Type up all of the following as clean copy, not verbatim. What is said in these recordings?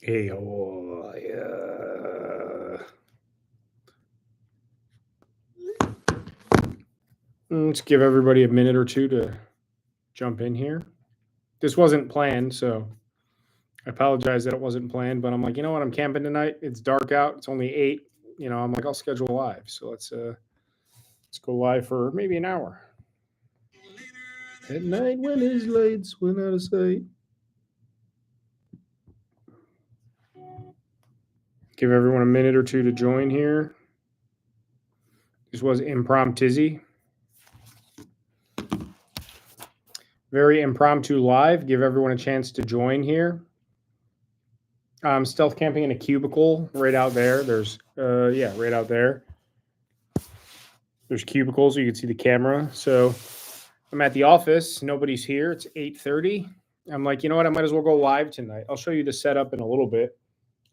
Hey, let's give everybody a minute or two to jump in here. This wasn't planned, so I apologize that it wasn't planned. But I'm like, you know what? I'm camping tonight. It's dark out. It's only 8. I'm like, I'll schedule live. So let's go live for maybe an hour. At night when his lights went out of sight. Give everyone a minute or two to join here. This was Impromptu. Very impromptu live. Give everyone a chance to join here. Stealth camping in a cubicle right out there. There's right out there. There's cubicles, so you can see the camera. So I'm at the office. Nobody's here. It's 8:30. I'm like, you know what? I might as well go live tonight. I'll show you the setup in a little bit.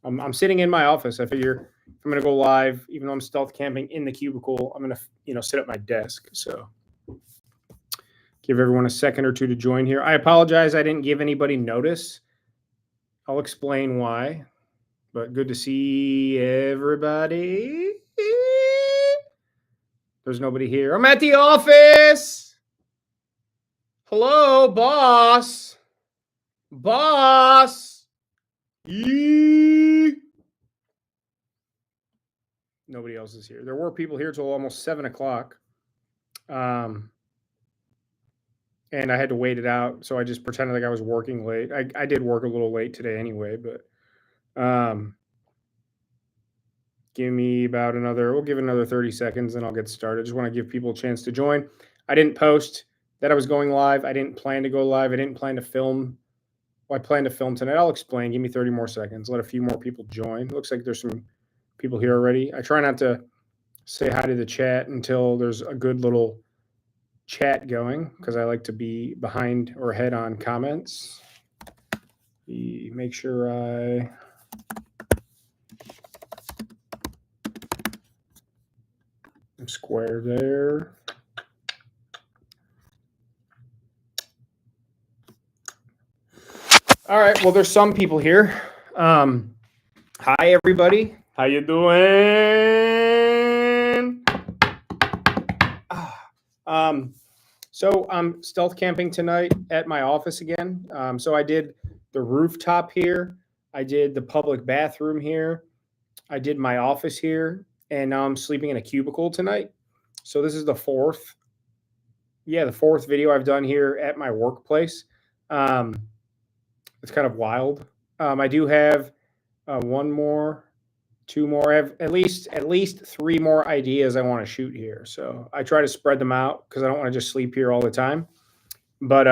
I'm sitting in my office. I figure if I'm going to go live, even though I'm stealth camping in the cubicle, I'm going to, sit at my desk. So give everyone a second or two to join here. I apologize. I didn't give anybody notice. I'll explain why. But good to see everybody. There's nobody here. I'm at the office. Hello, boss. Boss. Yee. Nobody else is here. There were people here till almost 7 o'clock. And I had to wait it out. So I just pretended like I was working late. I did work a little late today anyway, but give me about we'll give another 30 seconds and I'll get started. I just want to give people a chance to join. I didn't post that I was going live. I didn't plan to go live. I didn't plan to film. Well, I plan to film tonight. I'll explain. Give me 30 more seconds. Let a few more people join. Looks like there's some people here already. I try not to say hi to the chat until there's a good little chat going because I like to be behind or ahead on comments. Make sure I... I'm square there. All right. Well, there's some people here. Hi, everybody. How you doing? So I'm stealth camping tonight at my office again. So I did the rooftop here. I did the public bathroom here. I did my office here. And now I'm sleeping in a cubicle tonight. So this is the fourth video I've done here at my workplace. It's kind of wild. I do have one more, two more. I have at least 3 more ideas I want to shoot here. So I try to spread them out because I don't want to just sleep here all the time. But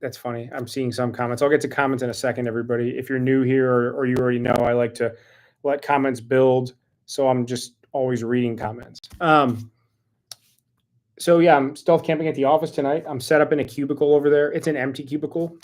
that's funny. I'm seeing some comments. I'll get to comments in a second, everybody. If you're new here or you already know, I like to let comments build. So I'm just always reading comments. So yeah, I'm stealth camping at the office tonight. I'm set up in a cubicle over there. It's an empty cubicle.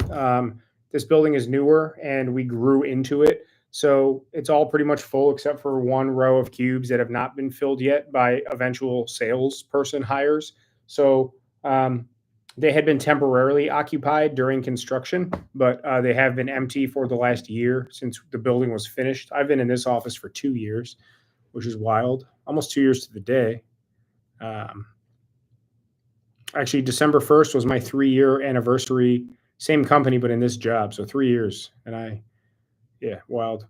This building is newer and we grew into it. So it's all pretty much full except for one row of cubes that have not been filled yet by eventual salesperson hires. So they had been temporarily occupied during construction, but they have been empty for the last year since the building was finished. I've been in this office for 2 years, which is wild. Almost 2 years to the day. Actually, December 1st was my 3-year anniversary. Same company, but in this job. So 3 years. And wild.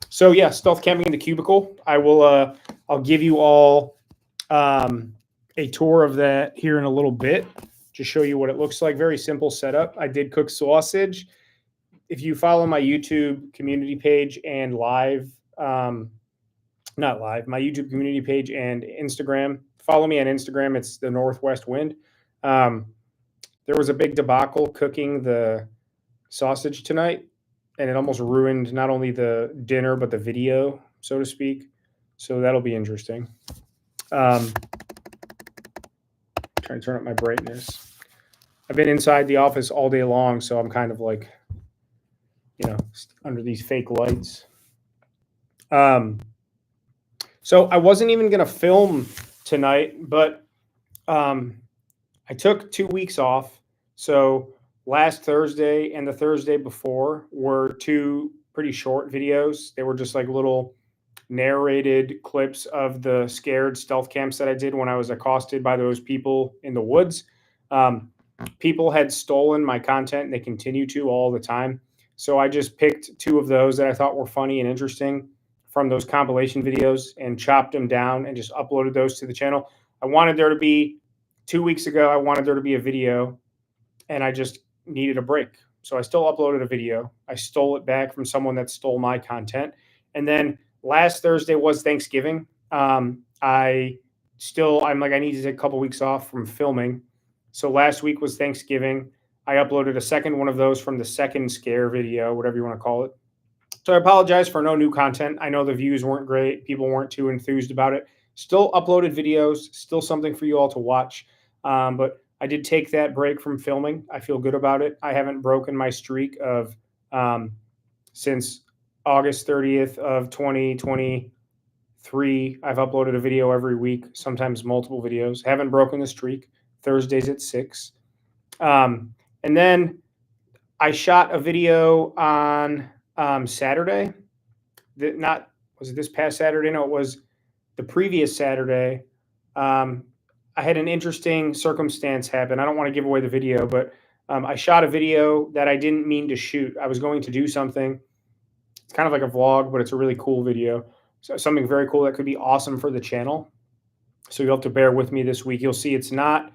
So yeah, stealth camping in the cubicle. I'll give you all a tour of that here in a little bit. Just show you what it looks like. Very simple setup. I did cook sausage. If you follow my YouTube community page and my YouTube community page and Instagram, follow me on Instagram. It's the Northwest Wind. There was a big debacle cooking the sausage tonight, and it almost ruined not only the dinner, but the video, so to speak. So that'll be interesting. Trying to turn up my brightness. I've been inside the office all day long, so I'm kind of like, under these fake lights. So I wasn't even going to film tonight, but I took 2 weeks off. So last Thursday and the Thursday before were two pretty short videos. They were just like little narrated clips of the scared stealth camps that I did when I was accosted by those people in the woods. Um, People had stolen my content and they continue to all the time. So I just picked two of those that I thought were funny and interesting from those compilation videos and chopped them down and just uploaded those to the channel. I wanted there to be 2 weeks ago, I wanted there to be a video and I just needed a break. So I still uploaded a video. I stole it back from someone that stole my content. And then last Thursday was Thanksgiving. I'm like, I need to take a couple weeks off from filming. So last week was Thanksgiving. I uploaded a second one of those from the second scare video, whatever you want to call it. So I apologize for no new content. I know the views weren't great. People weren't too enthused about it. Still uploaded videos, still something for you all to watch. But I did take that break from filming. I feel good about it. I haven't broken my streak of um, since August 30th of 2023. I've uploaded a video every week, sometimes multiple videos. Haven't broken the streak. Thursdays at 6. And then I shot a video on Saturday. Not was it this past Saturday? No, it was the previous Saturday. I had an interesting circumstance happen. I don't want to give away the video, but I shot a video that I didn't mean to shoot. I was going to do something. It's kind of like a vlog, but it's a really cool video. So something very cool that could be awesome for the channel. So you'll have to bear with me this week. You'll see it's not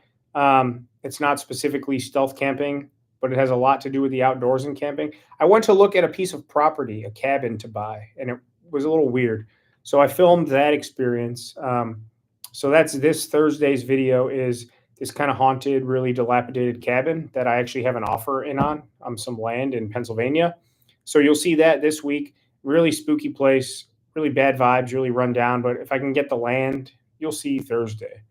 specifically stealth camping, but it has a lot to do with the outdoors and camping. I went to look at a piece of property, a cabin to buy, and it was a little weird. So I filmed that experience. So that's this Thursday's video is this kind of haunted, really dilapidated cabin that I actually have an offer in on some land in Pennsylvania. So you'll see that this week. Really spooky place, really bad vibes, really run down. But if I can get the land, you'll see Thursday.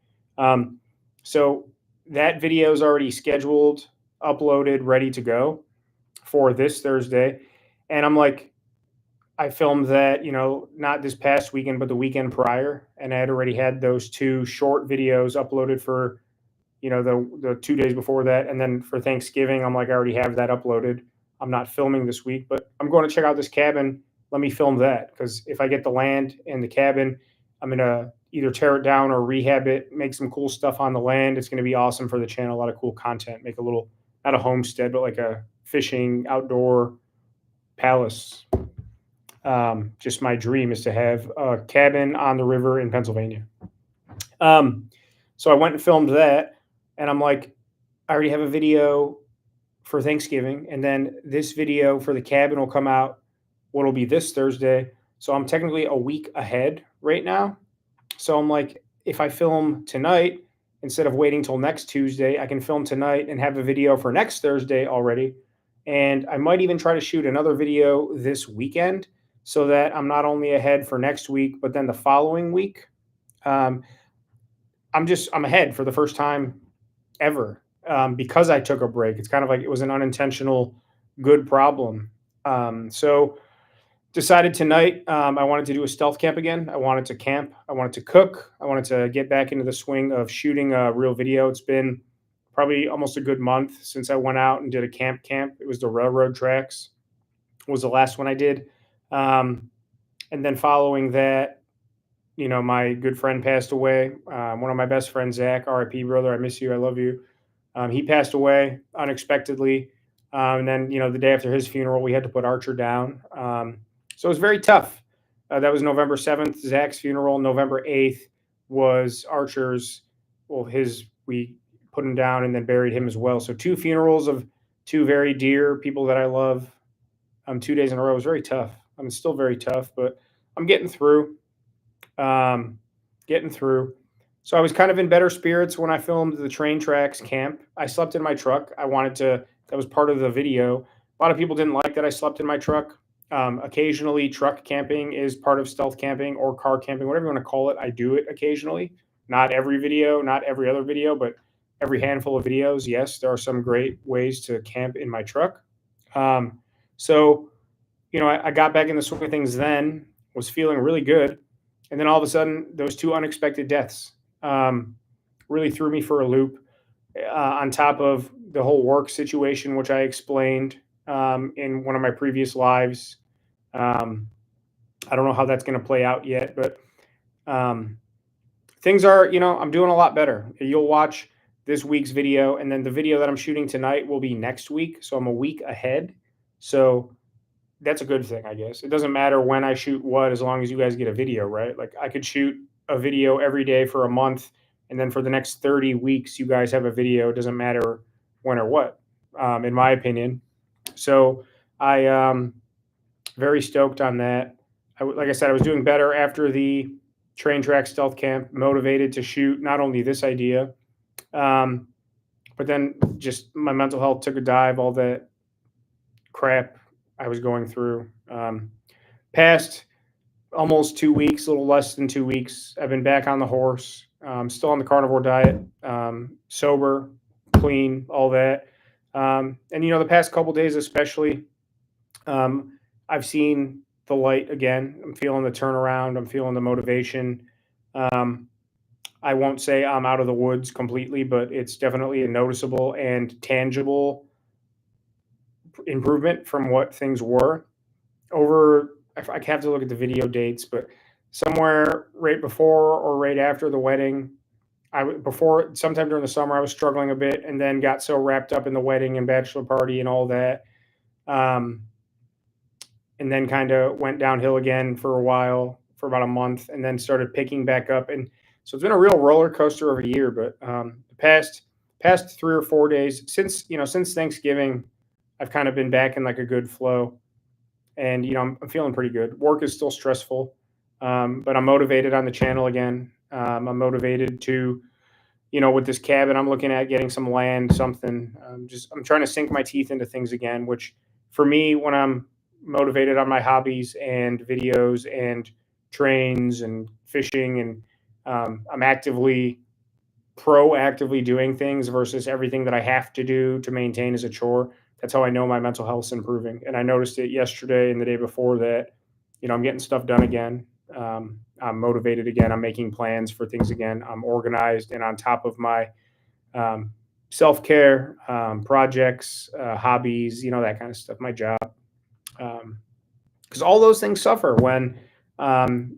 So that video is already scheduled, uploaded, ready to go for this Thursday. And I'm like, I filmed that, not this past weekend, but the weekend prior. And I had already had those two short videos uploaded for, the 2 days before that. And then for Thanksgiving, I'm like, I already have that uploaded. I'm not filming this week, but I'm going to check out this cabin. Let me film that. Because if I get the land and the cabin, I'm going to either tear it down or rehab it, make some cool stuff on the land. It's going to be awesome for the channel. A lot of cool content. Make a little, not a homestead, but like a fishing outdoor palace. Just my dream is to have a cabin on the river in Pennsylvania. So I went and filmed that, and I'm like, I already have a video for Thanksgiving, and then this video for the cabin will come out. What'll be this Thursday. So I'm technically a week ahead right now. So I'm like, if I film tonight, instead of waiting till next Tuesday, I can film tonight and have a video for next Thursday already. And I might even try to shoot another video this weekend so that I'm not only ahead for next week, but then the following week. I'm ahead for the first time ever because I took a break. It's kind of like it was an unintentional good problem. So decided tonight I wanted to do a stealth camp again. I wanted to camp. I wanted to cook. I wanted to get back into the swing of shooting a real video. It's been probably almost a good month since I went out and did a camp. It was the railroad tracks. Was the last one I did. And then following that, my good friend passed away. One of my best friends, Zach, RIP, brother. I miss you. I love you. He passed away unexpectedly. And then, the day after his funeral, we had to put Archer down. So it was very tough. That was November 7th, Zach's funeral. November 8th was Archer's. We put him down and then buried him as well. So 2 funerals of 2 very dear people that I love. 2 days in a row. It was very tough. It's still very tough, but I'm getting through. So I was kind of in better spirits when I filmed the train tracks camp. I slept in my truck. That was part of the video. A lot of people didn't like that I slept in my truck. Occasionally, truck camping is part of stealth camping or car camping, whatever you want to call it. I do it occasionally. Not every video, not every other video, but every handful of videos. Yes, there are some great ways to camp in my truck. So, I got back in the swing of things then, was feeling really good. And then all of a sudden, those 2 unexpected deaths really threw me for a loop. On top of the whole work situation, which I explained in one of my previous lives. Um, I don't know how that's going to play out yet, but um, things are, I'm doing a lot better. You'll watch this week's video, and then the video that I'm shooting tonight will be next week. So I'm a week ahead. So that's a good thing, I guess. It doesn't matter when I shoot what, as long as you guys get a video, right? Like I could shoot a video every day for a month, and then for the next 30 weeks, you guys have a video. It doesn't matter when or what, in my opinion. So I very stoked on that. Like I said, I was doing better after the train track stealth camp, motivated to shoot not only this idea, um, but then just my mental health took a dive, all that crap I was going through. Past almost 2 weeks, a little less than 2 weeks, I've been back on the horse, still on the carnivore diet, sober, clean, all that. And, the past couple days, especially, I've seen the light again. I'm feeling the turnaround. I'm feeling the motivation. Um, I won't say I'm out of the woods completely, but it's definitely a noticeable and tangible improvement from what things were over. I have to look at the video dates, but somewhere right before or right after the wedding, before sometime during the summer, I was struggling a bit, and then got so wrapped up in the wedding and bachelor party and all that, and then kind of went downhill again for a while, for about a month, and then started picking back up. And so it's been a real roller coaster of a year. But the past 3 or 4 days since Thanksgiving, I've kind of been back in like a good flow, and I'm feeling pretty good. Work is still stressful, but I'm motivated on the channel again. I'm motivated to, with this cabin, I'm looking at getting some land, something. I'm trying to sink my teeth into things again, which for me, when I'm motivated on my hobbies and videos and trains and fishing, and I'm proactively doing things versus everything that I have to do to maintain as a chore. That's how I know my mental health's improving. And I noticed it yesterday and the day before that, I'm getting stuff done again. I'm motivated again. I'm making plans for things again. I'm organized and on top of my self-care, projects, hobbies, that kind of stuff, my job. Because all those things suffer when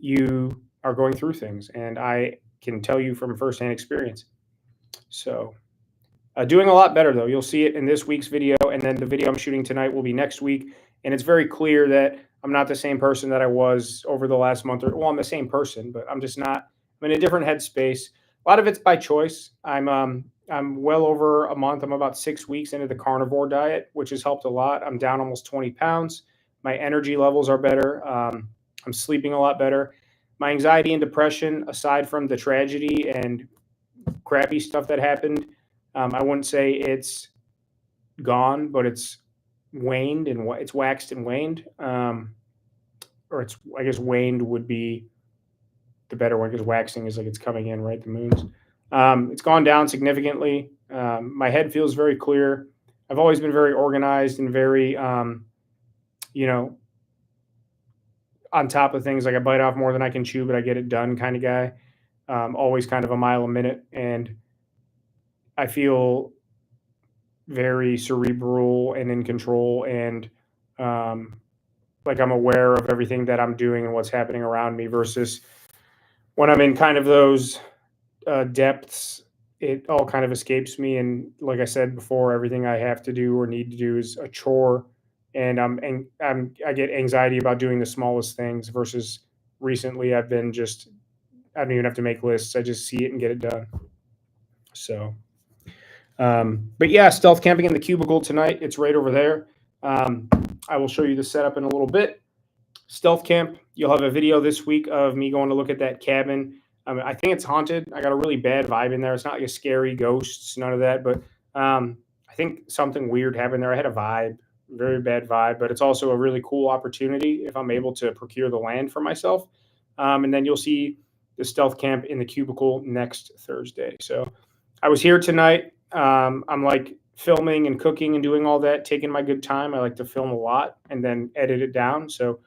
you are going through things. And I can tell you from firsthand experience. So doing a lot better, though. You'll see it in this week's video, and then the video I'm shooting tonight will be next week. And it's very clear that I'm not the same person that I was over the last month. Well, I'm the same person, but I'm just not. I'm in a different headspace. A lot of it's by choice. I'm well over a month. I'm about 6 weeks into the carnivore diet, which has helped a lot. I'm down almost 20 pounds. My energy levels are better. I'm sleeping a lot better. My anxiety and depression, aside from the tragedy and crappy stuff that happened, I wouldn't say it's gone, but it's waned, and it's waxed and waned. Or I guess waned would be the better one, because waxing is like it's coming in, right? The moons. It's gone down significantly. My head feels very clear. I've always been very organized and very, on top of things. Like I bite off more than I can chew, but I get it done kind of guy. Always kind of a mile a minute. And I feel very cerebral and in control, and like I'm aware of everything that I'm doing and what's happening around me, versus when I'm in kind of those depths, it all kind of escapes me. And like I said before, everything I have to do or need to do is a chore, and I get anxiety about doing the smallest things, versus recently I've been just, I don't even have to make lists. I just see it and get it done. So, but yeah, stealth camping in the Cubicle tonight. It's right over there. I will show you the setup in a little bit. Stealth camp. You'll have a video this week of me going to look at that cabin. I think it's haunted. I got a really bad vibe in there. It's not like a scary ghosts, none of that, but I think something weird happened there. I had a vibe, very bad vibe, but it's also a really cool opportunity if I'm able to procure the land for myself. And then you'll see the stealth camp in the Cubicle next Thursday. So I was here tonight. I'm like filming and cooking and doing all that, taking my good time. I like to film a lot and then edit it down. So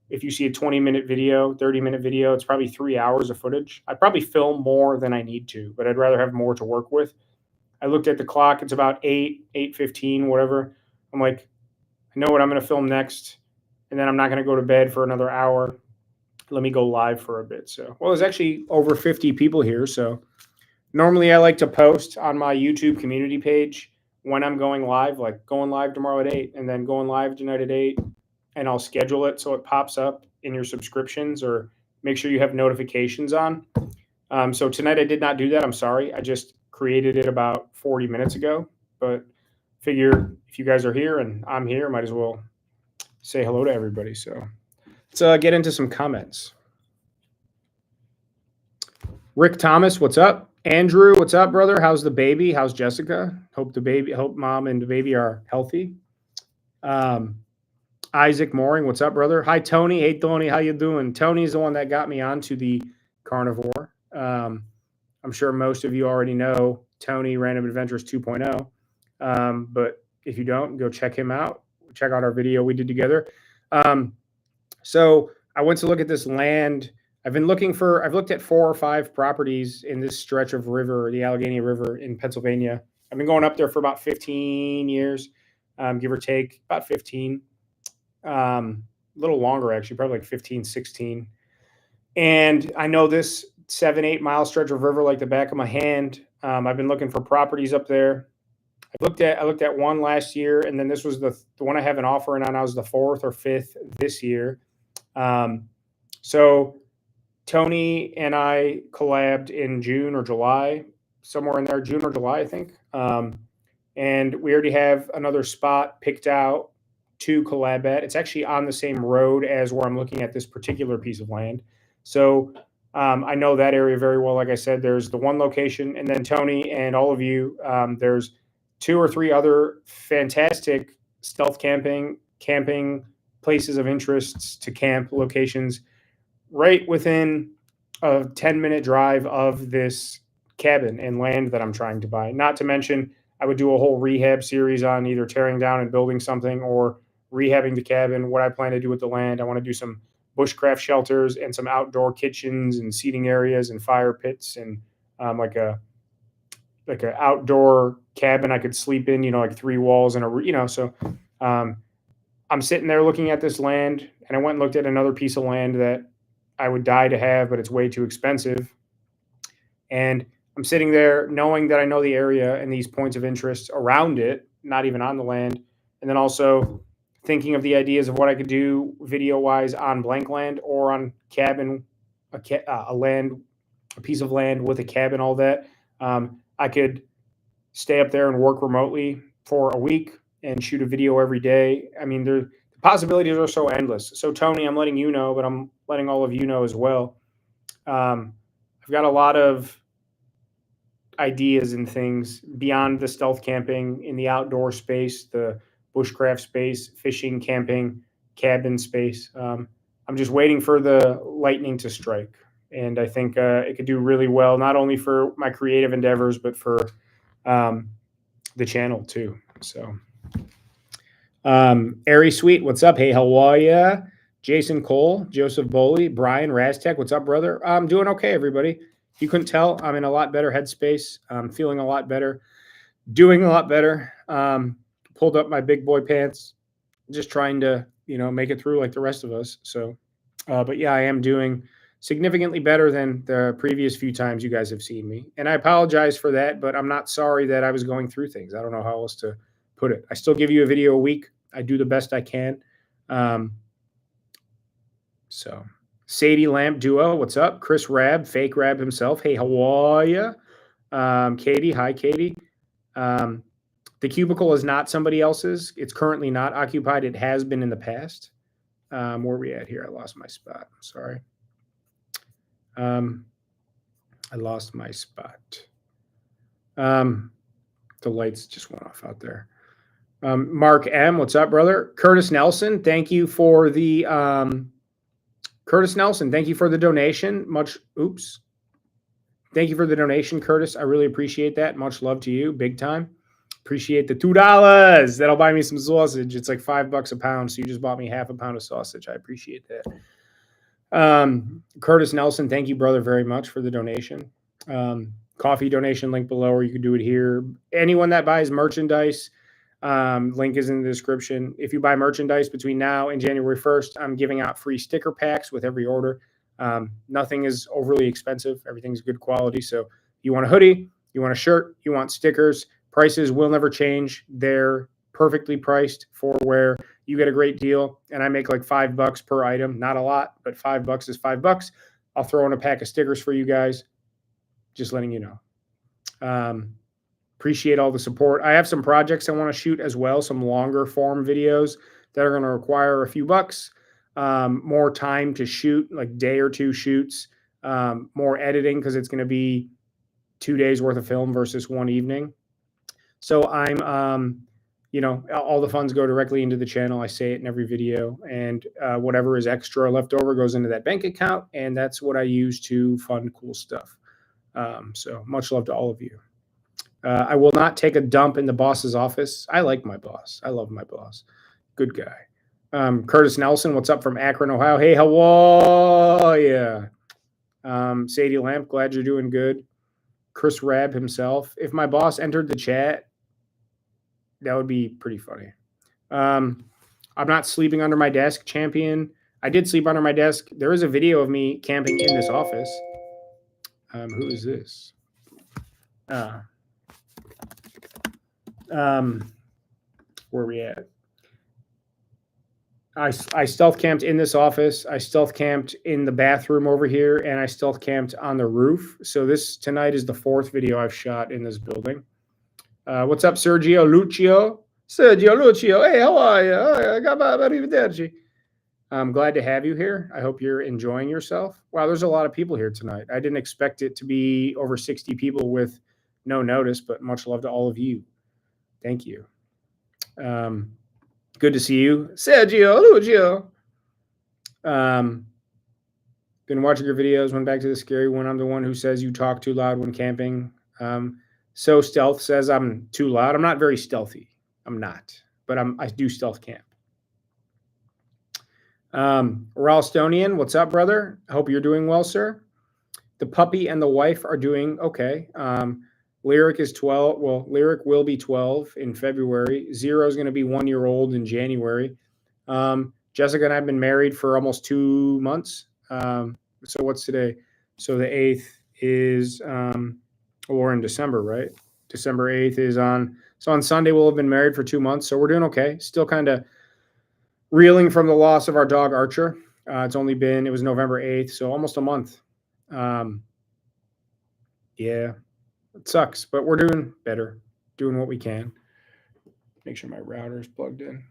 if you see a 20-minute video, 30-minute video, it's probably 3 hours of footage. I probably film more than I need to, but I'd rather have more to work with. I looked at the clock. It's about 8:15, whatever. I'm like, I know what I'm going to film next, and then I'm not going to go to bed for another hour. Let me go live for a bit. So, well, there's actually over 50 people here. So normally I like to post on my YouTube community page when I'm going live, like going live tomorrow at 8 and then going live tonight at 8. And I'll schedule it so it pops up in your subscriptions, or make sure you have notifications on. So tonight I did not do that. I'm sorry. I just created it about 40 minutes ago, but figure if you guys are here and I'm here, might as well say hello to everybody. So let's get into some comments. Rick Thomas, what's up? Andrew, what's up, brother? How's the baby? How's Jessica? Hope mom and the baby are healthy. Isaac Mooring, what's up, brother? Hi, Tony. Hey, Tony, how you doing? Tony's the one that got me onto the carnivore. I'm sure most of you already know Tony, Random Adventures 2.0. But if you don't, go check him out. Check out our video we did together. So I went to look at this land. I've looked at 4 or 5 properties in this stretch of river, the Allegheny River in Pennsylvania. I've been going up there for about 15 years, give or take, about 15. A little longer, actually, probably like 15, 16. And I know this 7-8 mile stretch of river like the back of my hand. I've been looking for properties up there. I looked at one last year, and then this was the one I have an offer in on. I was the 4th or 5th this year. So Tony and I collabed in June or July, somewhere in there, June or July, I think. And we already have another spot picked out to collab at. It's actually on the same road as where I'm looking at this particular piece of land. So I know that area very well. Like I said, there's the one location, and then Tony and all of you, there's 2 or 3 other fantastic stealth camping places of interest to camp locations right within a 10-minute drive of this cabin and land that I'm trying to buy. Not to mention, I would do a whole rehab series on either tearing down and building something or rehabbing the cabin, what I plan to do with the land. I want to do some bushcraft shelters and some outdoor kitchens and seating areas and fire pits and like a outdoor cabin I could sleep in, like 3 walls and so I'm sitting there looking at this land, and I went and looked at another piece of land that I would die to have, but it's way too expensive. And I'm sitting there knowing that I know the area and these points of interest around it, not even on the land. And then also thinking of the ideas of what I could do video wise on blank land or on cabin, a piece of land with a cabin, all that. I could stay up there and work remotely for a week and shoot a video every day. I mean, the possibilities are so endless. So Tony, I'm letting you know, but I'm letting all of you know as well. I've got a lot of ideas and things beyond the stealth camping in the outdoor space, the bushcraft space, fishing, camping, cabin space. I'm just waiting for the lightning to strike. And I think it could do really well, not only for my creative endeavors, but for the channel too. So Airy Sweet, what's up? Hey, how are ya? Jason Cole, Joseph Boley, Brian Raztech, what's up, brother? I'm doing okay, everybody. If you couldn't tell, I'm in a lot better headspace. I'm feeling a lot better, doing a lot better. Pulled up my big boy pants, just trying to, make it through like the rest of us. So, but yeah, I am doing significantly better than the previous few times you guys have seen me. And I apologize for that, but I'm not sorry that I was going through things. I don't know how else to put it. I still give you a video a week. I do the best I can. So Sadie Lamp Duo, what's up? Chris Rab, Fake Rab himself. Hey, how are you? Katie, hi, Katie. The cubicle is not somebody else's. It's currently not occupied. It has been in the past. Where are we at here? I lost my spot. I'm sorry. I lost my spot. The lights just went off out there. Mark M, what's up, brother? Curtis Nelson, thank you for the Curtis Nelson, thank you for the donation. Thank you for the donation, Curtis. I really appreciate that. Much love to you, big time. Appreciate the $2. That'll buy me some sausage. It's like $5 a pound, so you just bought me half a pound of sausage. I appreciate that. Curtis Nelson, thank you, brother, very much for the donation. coffee donation link below, or you can do it here. Anyone that buys merchandise, link is in the description. If you buy merchandise between now and January 1st, I'm giving out free sticker packs with every order. Nothing is overly expensive. Everything's good quality. So you want a hoodie, you want a shirt, you want stickers, prices will never change. They're perfectly priced for where you get a great deal. And I make like $5 per item. Not a lot, but $5 is $5. I'll throw in a pack of stickers for you guys. Just letting you know. Appreciate all the support. I have some projects I want to shoot as well, some longer form videos that are going to require a few bucks, more time to shoot, like day or two shoots, more editing because it's going to be 2 days worth of film versus one evening. So I'm, all the funds go directly into the channel. I say it in every video, and whatever is extra left over goes into that bank account, and that's what I use to fund cool stuff. So much love to all of you. I will not take a dump in the boss's office. I like my boss. I love my boss. Good guy. Curtis Nelson, what's up from Akron, Ohio? Hey, how are ya? Sadie Lamp, glad you're doing good. Chris Rabb himself. If my boss entered the chat, that would be pretty funny. I'm not sleeping under my desk, champion. I did sleep under my desk. There is a video of me camping in this office. Who is this? Where are we at? I stealth camped in this office. I stealth camped in the bathroom over here, and I stealth camped on the roof. So this tonight is the 4th video I've shot in this building. What's up, Sergio Lucio? Sergio Lucio, hey, how are you? I'm glad to have you here. I hope you're enjoying yourself. Wow, there's a lot of people here tonight. I didn't expect it to be over 60 people with no notice, but much love to all of you. Thank you. Good to see you, Sergio Lucio. Been watching your videos. Went back to the scary one. I'm the one who says you talk too loud when camping. So Stealth says I'm too loud. I'm not very stealthy. I'm not, but I do stealth camp. Ralstonian, what's up, brother? I hope you're doing well, sir. The puppy and the wife are doing okay. Lyric is 12. Well, Lyric will be 12 in February. Zero is going to be 1 year old in January. Jessica and I have been married for almost 2 months. So what's today? So the 8th is, we're in December, right? December 8th is on. So on Sunday, we'll have been married for 2 months. So we're doing okay. Still kind of reeling from the loss of our dog, Archer. It was November 8th, so almost a month. Yeah. It sucks, but we're doing better, doing what we can. Make sure my router is plugged in.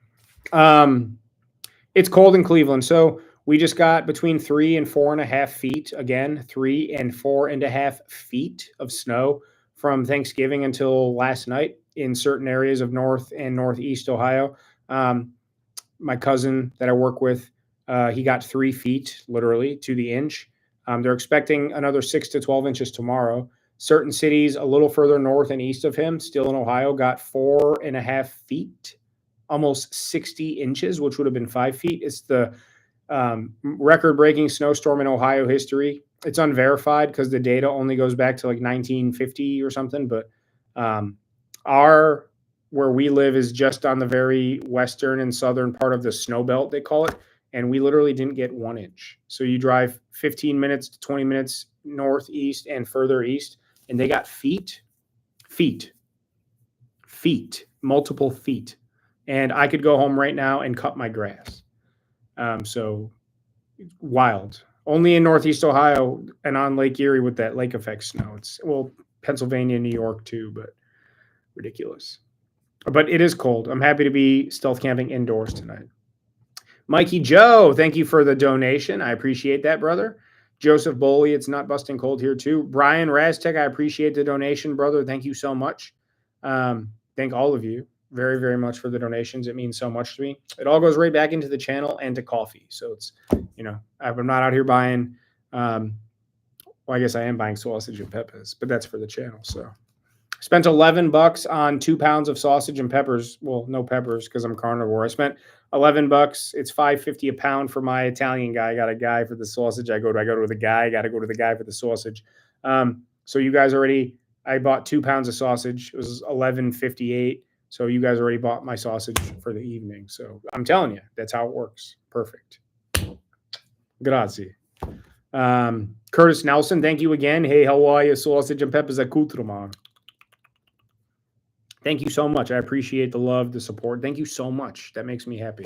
It's cold in Cleveland, so we just got between 3 and 4.5 feet. Again, 3 and 4.5 feet of snow from Thanksgiving until last night in certain areas of North and Northeast Ohio. My cousin that I work with, he got 3 feet, literally, to the inch. They're expecting another 6 to 12 inches tomorrow. Certain cities a little further north and east of him, still in Ohio, got 4.5 feet, almost 60 inches, which would have been 5 feet. It's the record-breaking snowstorm in Ohio history. It's unverified because the data only goes back to like 1950 or something. But where we live is just on the very western and southern part of the snow belt, they call it. And we literally didn't get 1 inch. So you drive 15 minutes to 20 minutes northeast and further east, and they got feet, multiple feet. And I could go home right now and cut my grass. So wild. Only in Northeast Ohio and on Lake Erie with that lake effect snow. Pennsylvania, New York too, but ridiculous. But it is cold. I'm happy to be stealth camping indoors tonight. Mikey Joe, thank you for the donation. I appreciate that, brother. Joseph Boley, it's not busting cold here too. Brian Raztek, I appreciate the donation, brother. Thank you so much. Thank all of you very, very much for the donations. It means so much to me. It all goes right back into the channel and to coffee. So it's, I'm not out here buying, I guess I am buying sausage and peppers, but that's for the channel. So spent $11 on 2 pounds of sausage and peppers. Well, no peppers because I'm carnivore. I spent $11. It's $5.50 a pound for my Italian guy. I got a guy for the sausage. I go to the guy. I got to go to the guy for the sausage. So you guys already I bought 2 pounds of sausage. It was $11.58. So you guys already bought my sausage for the evening. So I'm telling you, that's how it works. Perfect. Grazie. Curtis Nelson, thank you again. Hey, how are you? Sausage and peppers accoutrement. Thank you so much. I appreciate the love, the support. Thank you so much. That makes me happy.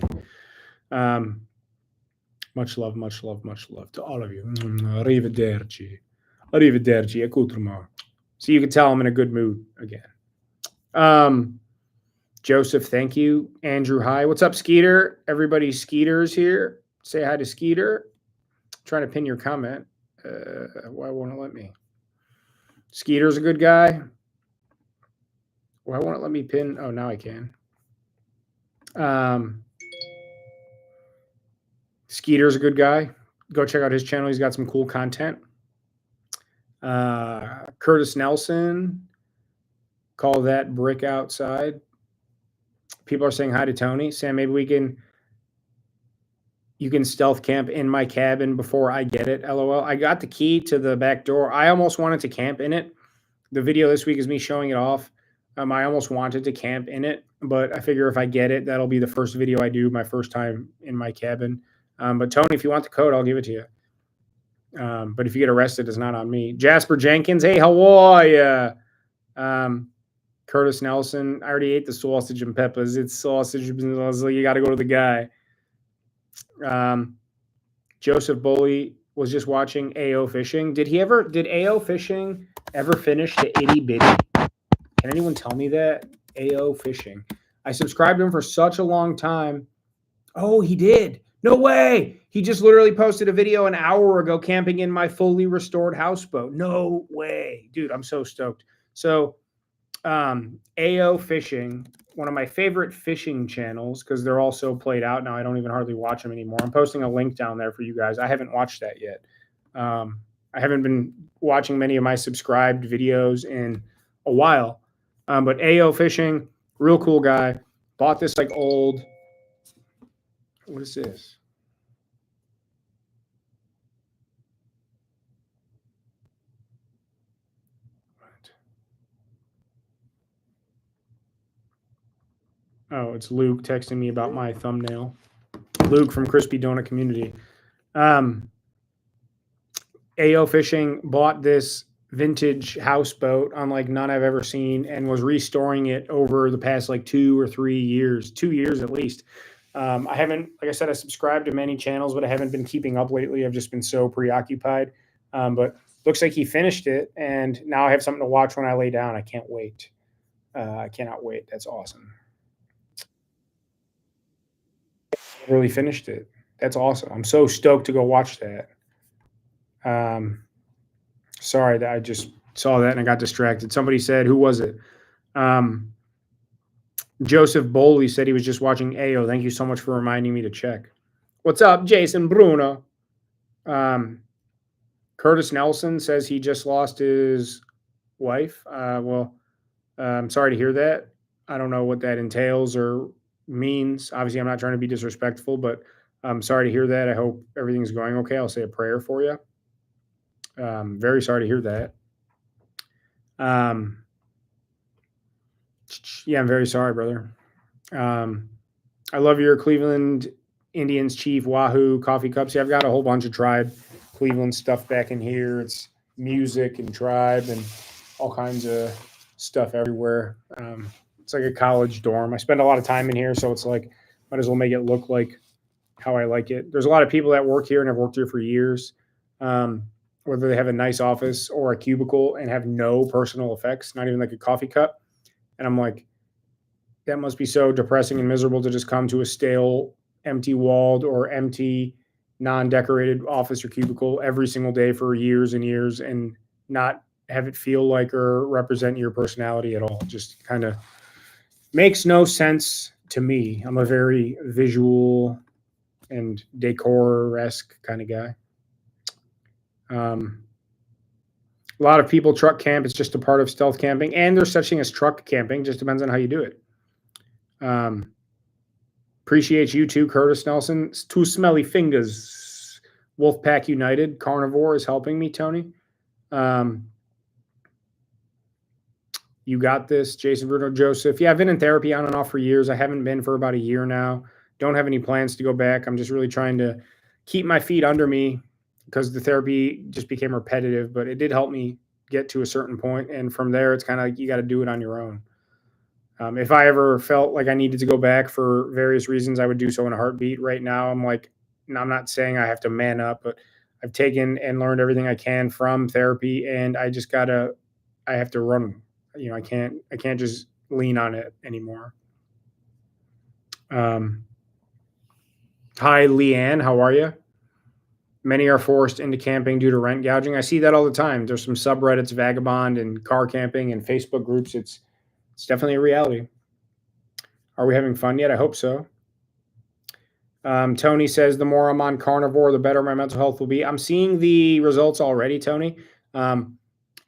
Much love, much love, much love to all of you. Arrivederci. Arrivederci, accoutrement. So you can tell I'm in a good mood again. Joseph, thank you. Andrew, hi. What's up, Skeeter? Everybody, Skeeter's here. Say hi to Skeeter. I'm trying to pin your comment. Why won't it let me? Skeeter's a good guy. Why won't it let me pin? Oh, now I can. Skeeter's a good guy. Go check out his channel. He's got some cool content. Curtis Nelson, call that brick outside. People are saying hi to Tony. Sam, maybe you can stealth camp in my cabin before I get it. LOL. I got the key to the back door. I almost wanted to camp in it. The video this week is me showing it off. I almost wanted to camp in it, but I figure if I get it, that'll be the first video I do, my first time in my cabin. But Tony, if you want the code, I'll give it to you. But if you get arrested, it's not on me. Jasper Jenkins, hey, how are you? Curtis Nelson, I already ate the sausage and peppers. It's sausage. You got to go to the guy. Joseph Boley was just watching AO Fishing. Did AO Fishing ever finish the itty bitty? Can anyone tell me that? AO Fishing. I subscribed to him for such a long time. Oh, he did. No way. He just literally posted a video an hour ago camping in my fully restored houseboat. No way. Dude, I'm so stoked. So AO Fishing, one of my favorite fishing channels, because they're all so played out now. I don't even hardly watch them anymore. I'm posting a link down there for you guys. I haven't watched that yet. I haven't been watching many of my subscribed videos in a while. But AO Fishing, real cool guy. Bought this like old. What is this? Oh, it's Luke texting me about my thumbnail. Luke from Crispy Donut Community. AO Fishing bought this vintage houseboat unlike none I've ever seen and was restoring it over the past like 2 or 3 years, 2 years at least. I haven't, like I said, I subscribed to many channels, but I haven't been keeping up lately. I've just been so preoccupied. But looks like he finished it, and now I have something to watch when I lay down. I can't wait. I cannot wait. That's awesome. Really finished it. That's awesome. I'm so stoked to go watch that. Sorry that I just saw that and I got distracted. Somebody said, who was it? Joseph Boley said he was just watching AO. Thank you so much for reminding me to check. What's up, Jason Bruno? Curtis Nelson says he just lost his wife. Well, I'm sorry to hear that. I don't know what that entails or means. Obviously, I'm not trying to be disrespectful, but I'm sorry to hear that. I hope everything's going okay. I'll say a prayer for you. Very sorry to hear that. Yeah, I'm very sorry, brother. I love your Cleveland Indians Chief Wahoo coffee cups. Yeah, I've got a whole bunch of Tribe Cleveland stuff back in here. It's music and Tribe and all kinds of stuff everywhere. It's like a college dorm. I spend a lot of time in here, so it's like might as well make it look like how I like it. There's a lot of people that work here and have worked here for years, whether they have a nice office or a cubicle and have no personal effects, not even like a coffee cup. And I'm like, that must be so depressing and miserable to just come to a stale, empty walled or empty, non-decorated office or cubicle every single day for years and years and not have it feel like or represent your personality at all. Just kind of makes no sense to me. I'm a very visual and decor-esque kind of guy. A lot of people truck camp. It's just a part of stealth camping. And there's such thing as truck camping. Just depends on how you do it. Appreciate you too, Curtis Nelson. It's two smelly fingers. Wolfpack United. Carnivore is helping me, Tony. You got this, Jason Bruno Joseph. Yeah, I've been in therapy on and off for years. I haven't been for about a year now. Don't have any plans to go back. I'm just really trying to keep my feet under me because the therapy just became repetitive, but it did help me get to a certain point. And from there, it's kind of like you got to do it on your own. If I ever felt like I needed to go back for various reasons, I would do so in a heartbeat. Right now, I'm like, I'm not saying I have to man up, but I've taken and learned everything I can from therapy, and I have to run. I can't just lean on it anymore. Um, Hi, Leanne, how are you? Many are forced into camping due to rent gouging. I see that all the time. There's some subreddits, vagabond and car camping, and Facebook groups. It's definitely a reality. Are we having fun yet? I hope so. Tony says the more I'm on carnivore, the better my mental health will be. I'm seeing the results already, Tony.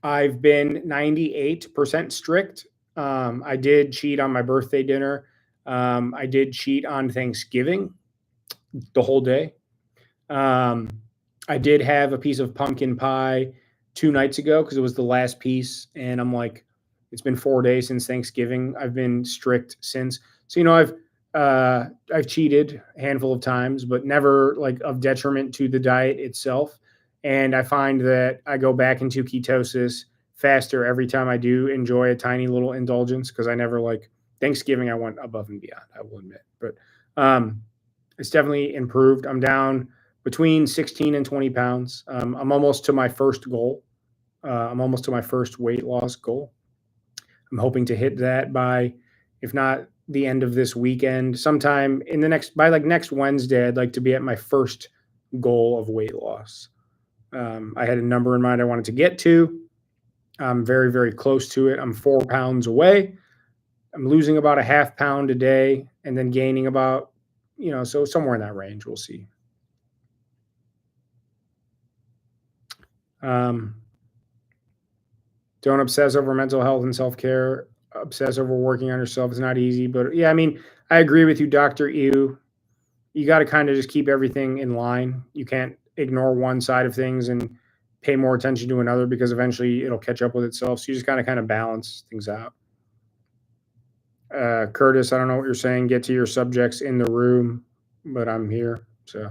I've been 98% strict. I did cheat on my birthday dinner. I did cheat on Thanksgiving the whole day. I did have a piece of pumpkin pie 2 nights ago because it was the last piece. And I'm like, it's been 4 days since Thanksgiving. I've been strict since. So, I've cheated a handful of times, but never like of detriment to the diet itself. And I find that I go back into ketosis faster every time I do enjoy a tiny little indulgence because I never like Thanksgiving. I went above and beyond, I will admit, but it's definitely improved. I'm down between 16 and 20 pounds. I'm almost to my first goal. I'm almost to my first weight loss goal. I'm hoping to hit that by, if not the end of this weekend, sometime in by like next Wednesday, I'd like to be at my first goal of weight loss. I had a number in mind I wanted to get to. I'm very, very close to it. I'm 4 pounds away. I'm losing about a half pound a day and then gaining about, so somewhere in that range. We'll see. Don't obsess over mental health and self-care. Obsess over working on yourself is not easy, but yeah, I mean, I agree with you, Dr. Ew. You got to kind of just keep everything in line. You can't ignore one side of things and pay more attention to another because eventually it'll catch up with itself. So you just got to kind of balance things out. Curtis, I don't know what you're saying. Get to your subjects in the room, but I'm here. So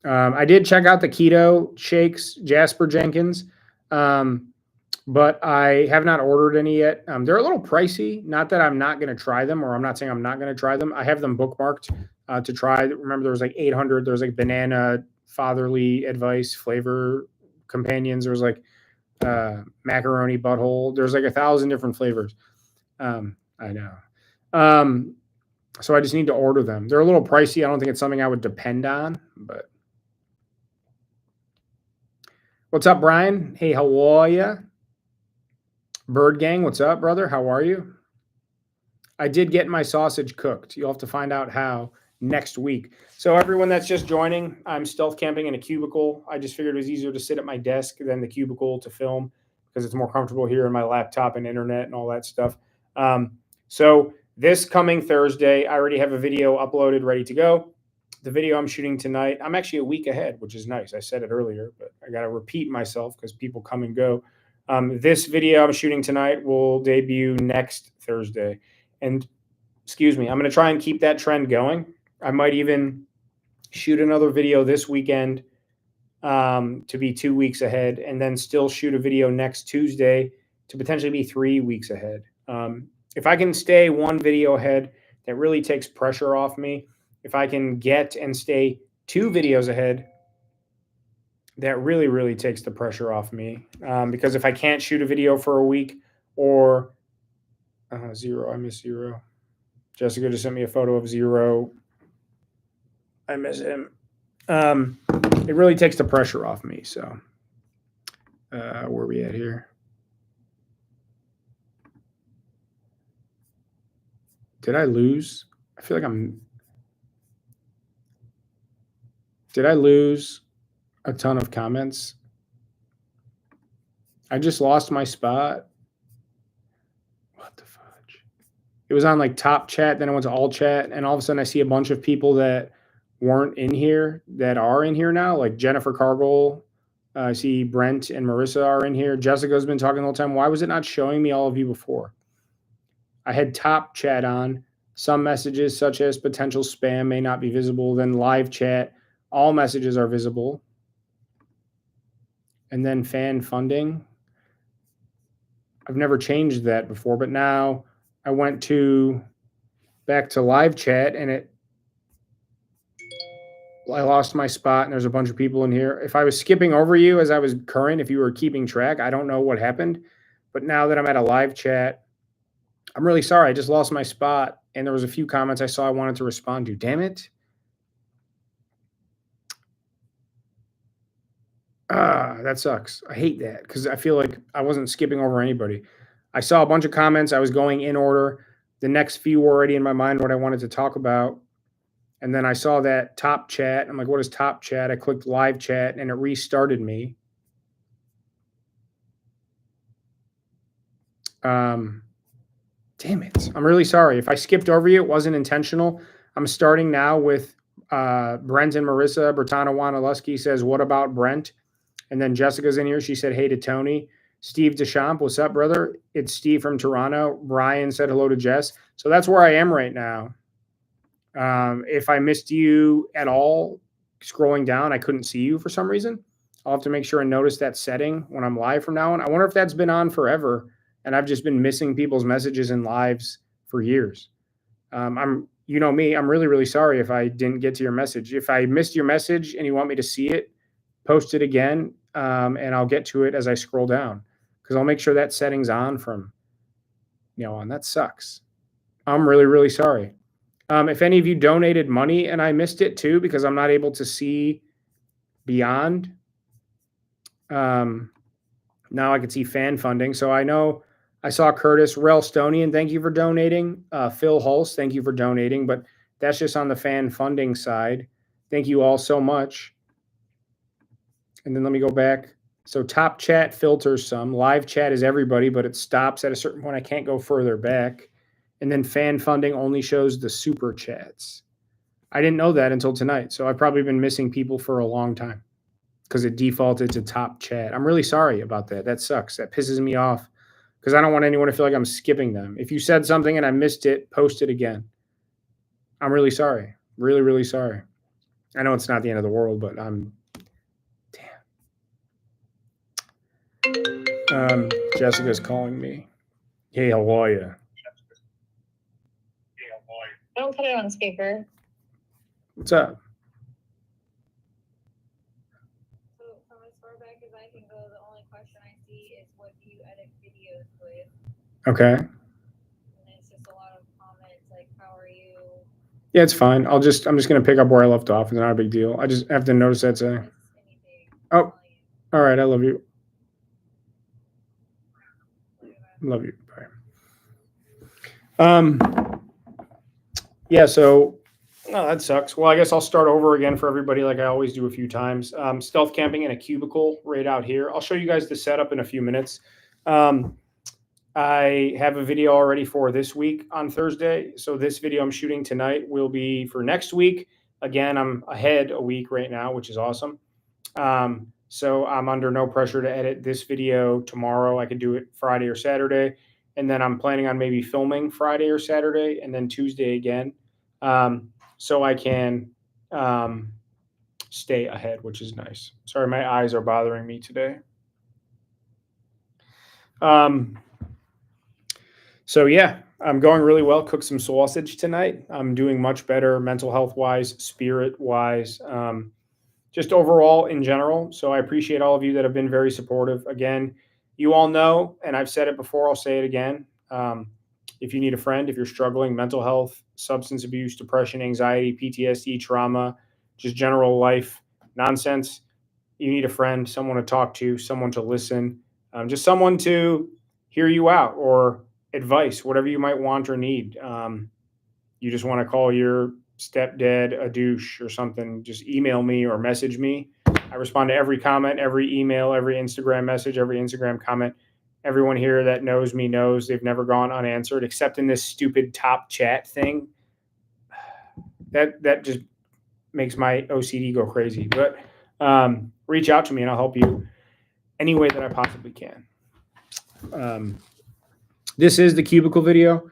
I did check out the keto shakes, Jasper Jenkins, but I have not ordered any yet. They're a little pricey. Not that I'm not going to try them, or I'm not saying I'm not going to try them. I have them bookmarked to try. Remember, there was like 800. There was like banana, fatherly advice, flavor companions. There was like macaroni butthole. There's like 1,000 different flavors. I know. So I just need to order them. They're a little pricey. I don't think it's something I would depend on, but. What's up, Brian? Hey, how are you? Bird Gang, what's up, brother? How are you? I did get my sausage cooked. You'll have to find out how next week. So everyone that's just joining, I'm stealth camping in a cubicle. I just figured it was easier to sit at my desk than the cubicle to film because it's more comfortable here in my laptop and internet and all that stuff. So this coming Thursday, I already have a video uploaded, ready to go. The video I'm shooting tonight, I'm actually a week ahead, which is nice. I said it earlier, but I got to repeat myself because people come and go. This video I'm shooting tonight will debut next Thursday. And excuse me, I'm going to try and keep that trend going. I might even shoot another video this weekend to be 2 weeks ahead, and then still shoot a video next Tuesday to potentially be 3 weeks ahead. If I can stay one video ahead, that really takes pressure off me. If I can get and stay 2 videos ahead, that really, really takes the pressure off me. Because if I can't shoot a video for a week or Zero, I miss Zero. Jessica just sent me a photo of Zero. I miss him. It really takes the pressure off me. So where are we at here? Did I lose? I feel like did I lose a ton of comments? I just lost my spot. What the fudge? It was on like top chat, then it went to all chat, and all of a sudden I see a bunch of people that weren't in here that are in here now, like Jennifer Cargill, I see Brent and Marissa are in here. Jessica's been talking the whole time. Why was it not showing me all of you before? I had top chat on. Some messages, such as potential spam, may not be visible. Then live chat, all messages are visible. And then fan funding. I've never changed that before, but now I went back to live chat and I lost my spot and there's a bunch of people in here. If I was skipping over you as I was current, if you were keeping track, I don't know what happened. But now that I'm at a live chat, I'm really sorry. I just lost my spot and there was a few comments I saw I wanted to respond to. Damn it. That sucks. I hate that because I feel like I wasn't skipping over anybody. I saw a bunch of comments. I was going in order. The next few were already in my mind what I wanted to talk about. And then I saw that top chat. I'm like, what is top chat? I clicked live chat and it restarted me. Damn it. I'm really sorry. If I skipped over you, it wasn't intentional. I'm starting now with Brent and Marissa. Bertana Wanaluski says, what about Brent? And then Jessica's in here. She said, hey to Tony. Steve Deschamps, what's up, brother? It's Steve from Toronto. Brian said hello to Jess. So that's where I am right now. If I missed you at all, scrolling down, I couldn't see you for some reason. I'll have to make sure and notice that setting when I'm live from now on. I wonder if that's been on forever and I've just been missing people's messages in lives for years. You know me, I'm really, really sorry if I didn't get to your message. If I missed your message and you want me to see it, post it again, and I'll get to it as I scroll down because I'll make sure that setting's on from, on. That sucks. I'm really, really sorry. If any of you donated money and I missed it too, because I'm not able to see beyond, now I can see fan funding. So I know I saw Curtis Relstonian. Thank you for donating. Phil Hulse, thank you for donating, but that's just on the fan funding side. Thank you all so much. And then let me go back. So top chat filters some. Live chat is everybody, but it stops at a certain point. I can't go further back. And then fan funding only shows the super chats. I didn't know that until tonight. So I've probably been missing people for a long time because it defaulted to top chat. I'm really sorry about that. That sucks. That pisses me off because I don't want anyone to feel like I'm skipping them. If you said something and I missed it, post it again. I'm really sorry. Really, really sorry. I know it's not the end of the world, but I'm damn. Jessica's calling me. Hey, how are you? Don't put it on speaker. What's up? So from as far back as I can go, the only question I see is what do you edit videos with? Okay. And it's just a lot of comments like, how are you? Yeah, it's fine. I'm just gonna pick up where I left off. It's not a big deal. I just have to notice that's a. Oh, all right. I love you. Love you. Bye. Yeah. So, no, that sucks. Well, I guess I'll start over again for everybody, like I always do a few times. Stealth camping in a cubicle right out here. I'll show you guys the setup in a few minutes. I have a video already for this week on Thursday. So this video I'm shooting tonight will be for next week. Again, I'm ahead a week right now, which is awesome. So I'm under no pressure to edit this video tomorrow. I could do it Friday or Saturday. And then I'm planning on maybe filming Friday or Saturday and then Tuesday again. So I can stay ahead, which is nice. Sorry, my eyes are bothering me today. So yeah, I'm going really well. Cooked some sausage tonight. I'm doing much better mental health wise, spirit wise, just overall in general. So I appreciate all of you that have been very supportive. Again, you all know, and I've said it before, I'll say it again. If you need a friend, if you're struggling, mental health, substance abuse, depression, anxiety, PTSD, trauma, just general life nonsense, you need a friend, someone to talk to, someone to listen, just someone to hear you out or advice, whatever you might want or need. You just want to call your stepdad a douche or something, just email me or message me. I respond to every comment, every email, every Instagram message, every Instagram comment. Everyone here that knows me knows they've never gone unanswered, except in this stupid top chat thing. That just makes my OCD go crazy. But reach out to me and I'll help you any way that I possibly can. This is the Cubicle video.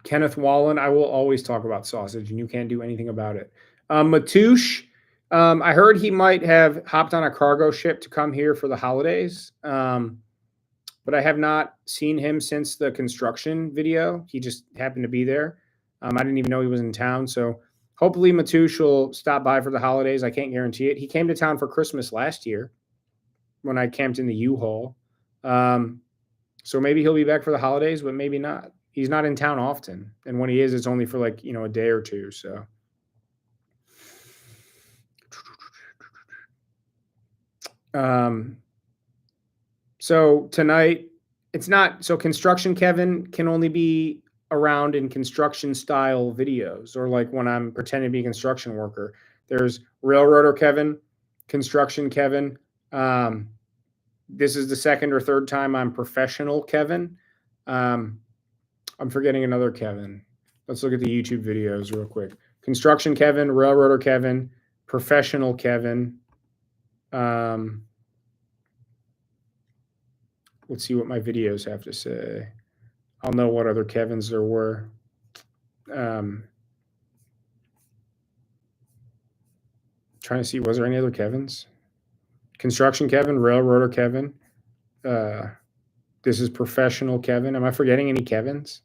Kenneth Wallen, I will always talk about sausage, and you can't do anything about it. Matouche, I heard he might have hopped on a cargo ship to come here for the holidays, but I have not seen him since the construction video. He just happened to be there. I didn't even know he was in town, so hopefully Matouche will stop by for the holidays. I can't guarantee it. He came to town for Christmas last year when I camped in the U-Haul. So maybe he'll be back for the holidays, but maybe not. He's not in town often. And when he is, it's only for like, a day or two. So tonight, construction Kevin can only be around in construction style videos, or like when I'm pretending to be a construction worker. There's railroader Kevin, construction Kevin. This is the second or third time I'm professional Kevin. I'm forgetting another Kevin. Let's look at the YouTube videos real quick. Construction Kevin, railroader Kevin, professional Kevin. Let's see what my videos have to say. I'll know what other Kevins there were. Trying to see, was there any other Kevins? Construction Kevin, railroader Kevin. This is professional Kevin. Am I forgetting any Kevins?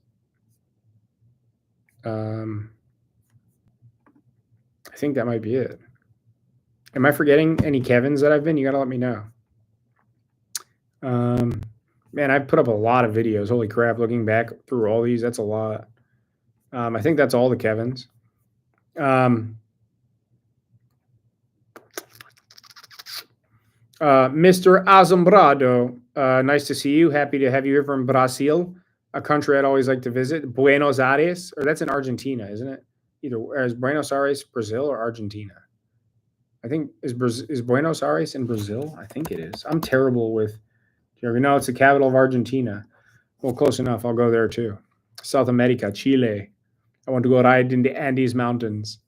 I think that might be it. Am I forgetting any Kevins that I've been? You got to let me know. Man, I've put up a lot of videos. Holy crap, looking back through all these, that's a lot. I think that's all the Kevins. Mr. Azombrado, nice to see you. Happy to have you here from Brazil, a country I'd always like to visit. Buenos Aires, or that's in Argentina, isn't it? Either is Buenos Aires Brazil or Argentina? I think is Buenos Aires in Brazil? I think it is. I'm terrible with. No, it's the capital of Argentina. Well, close enough. I'll go there too. South America, Chile. I want to go ride in the Andes Mountains.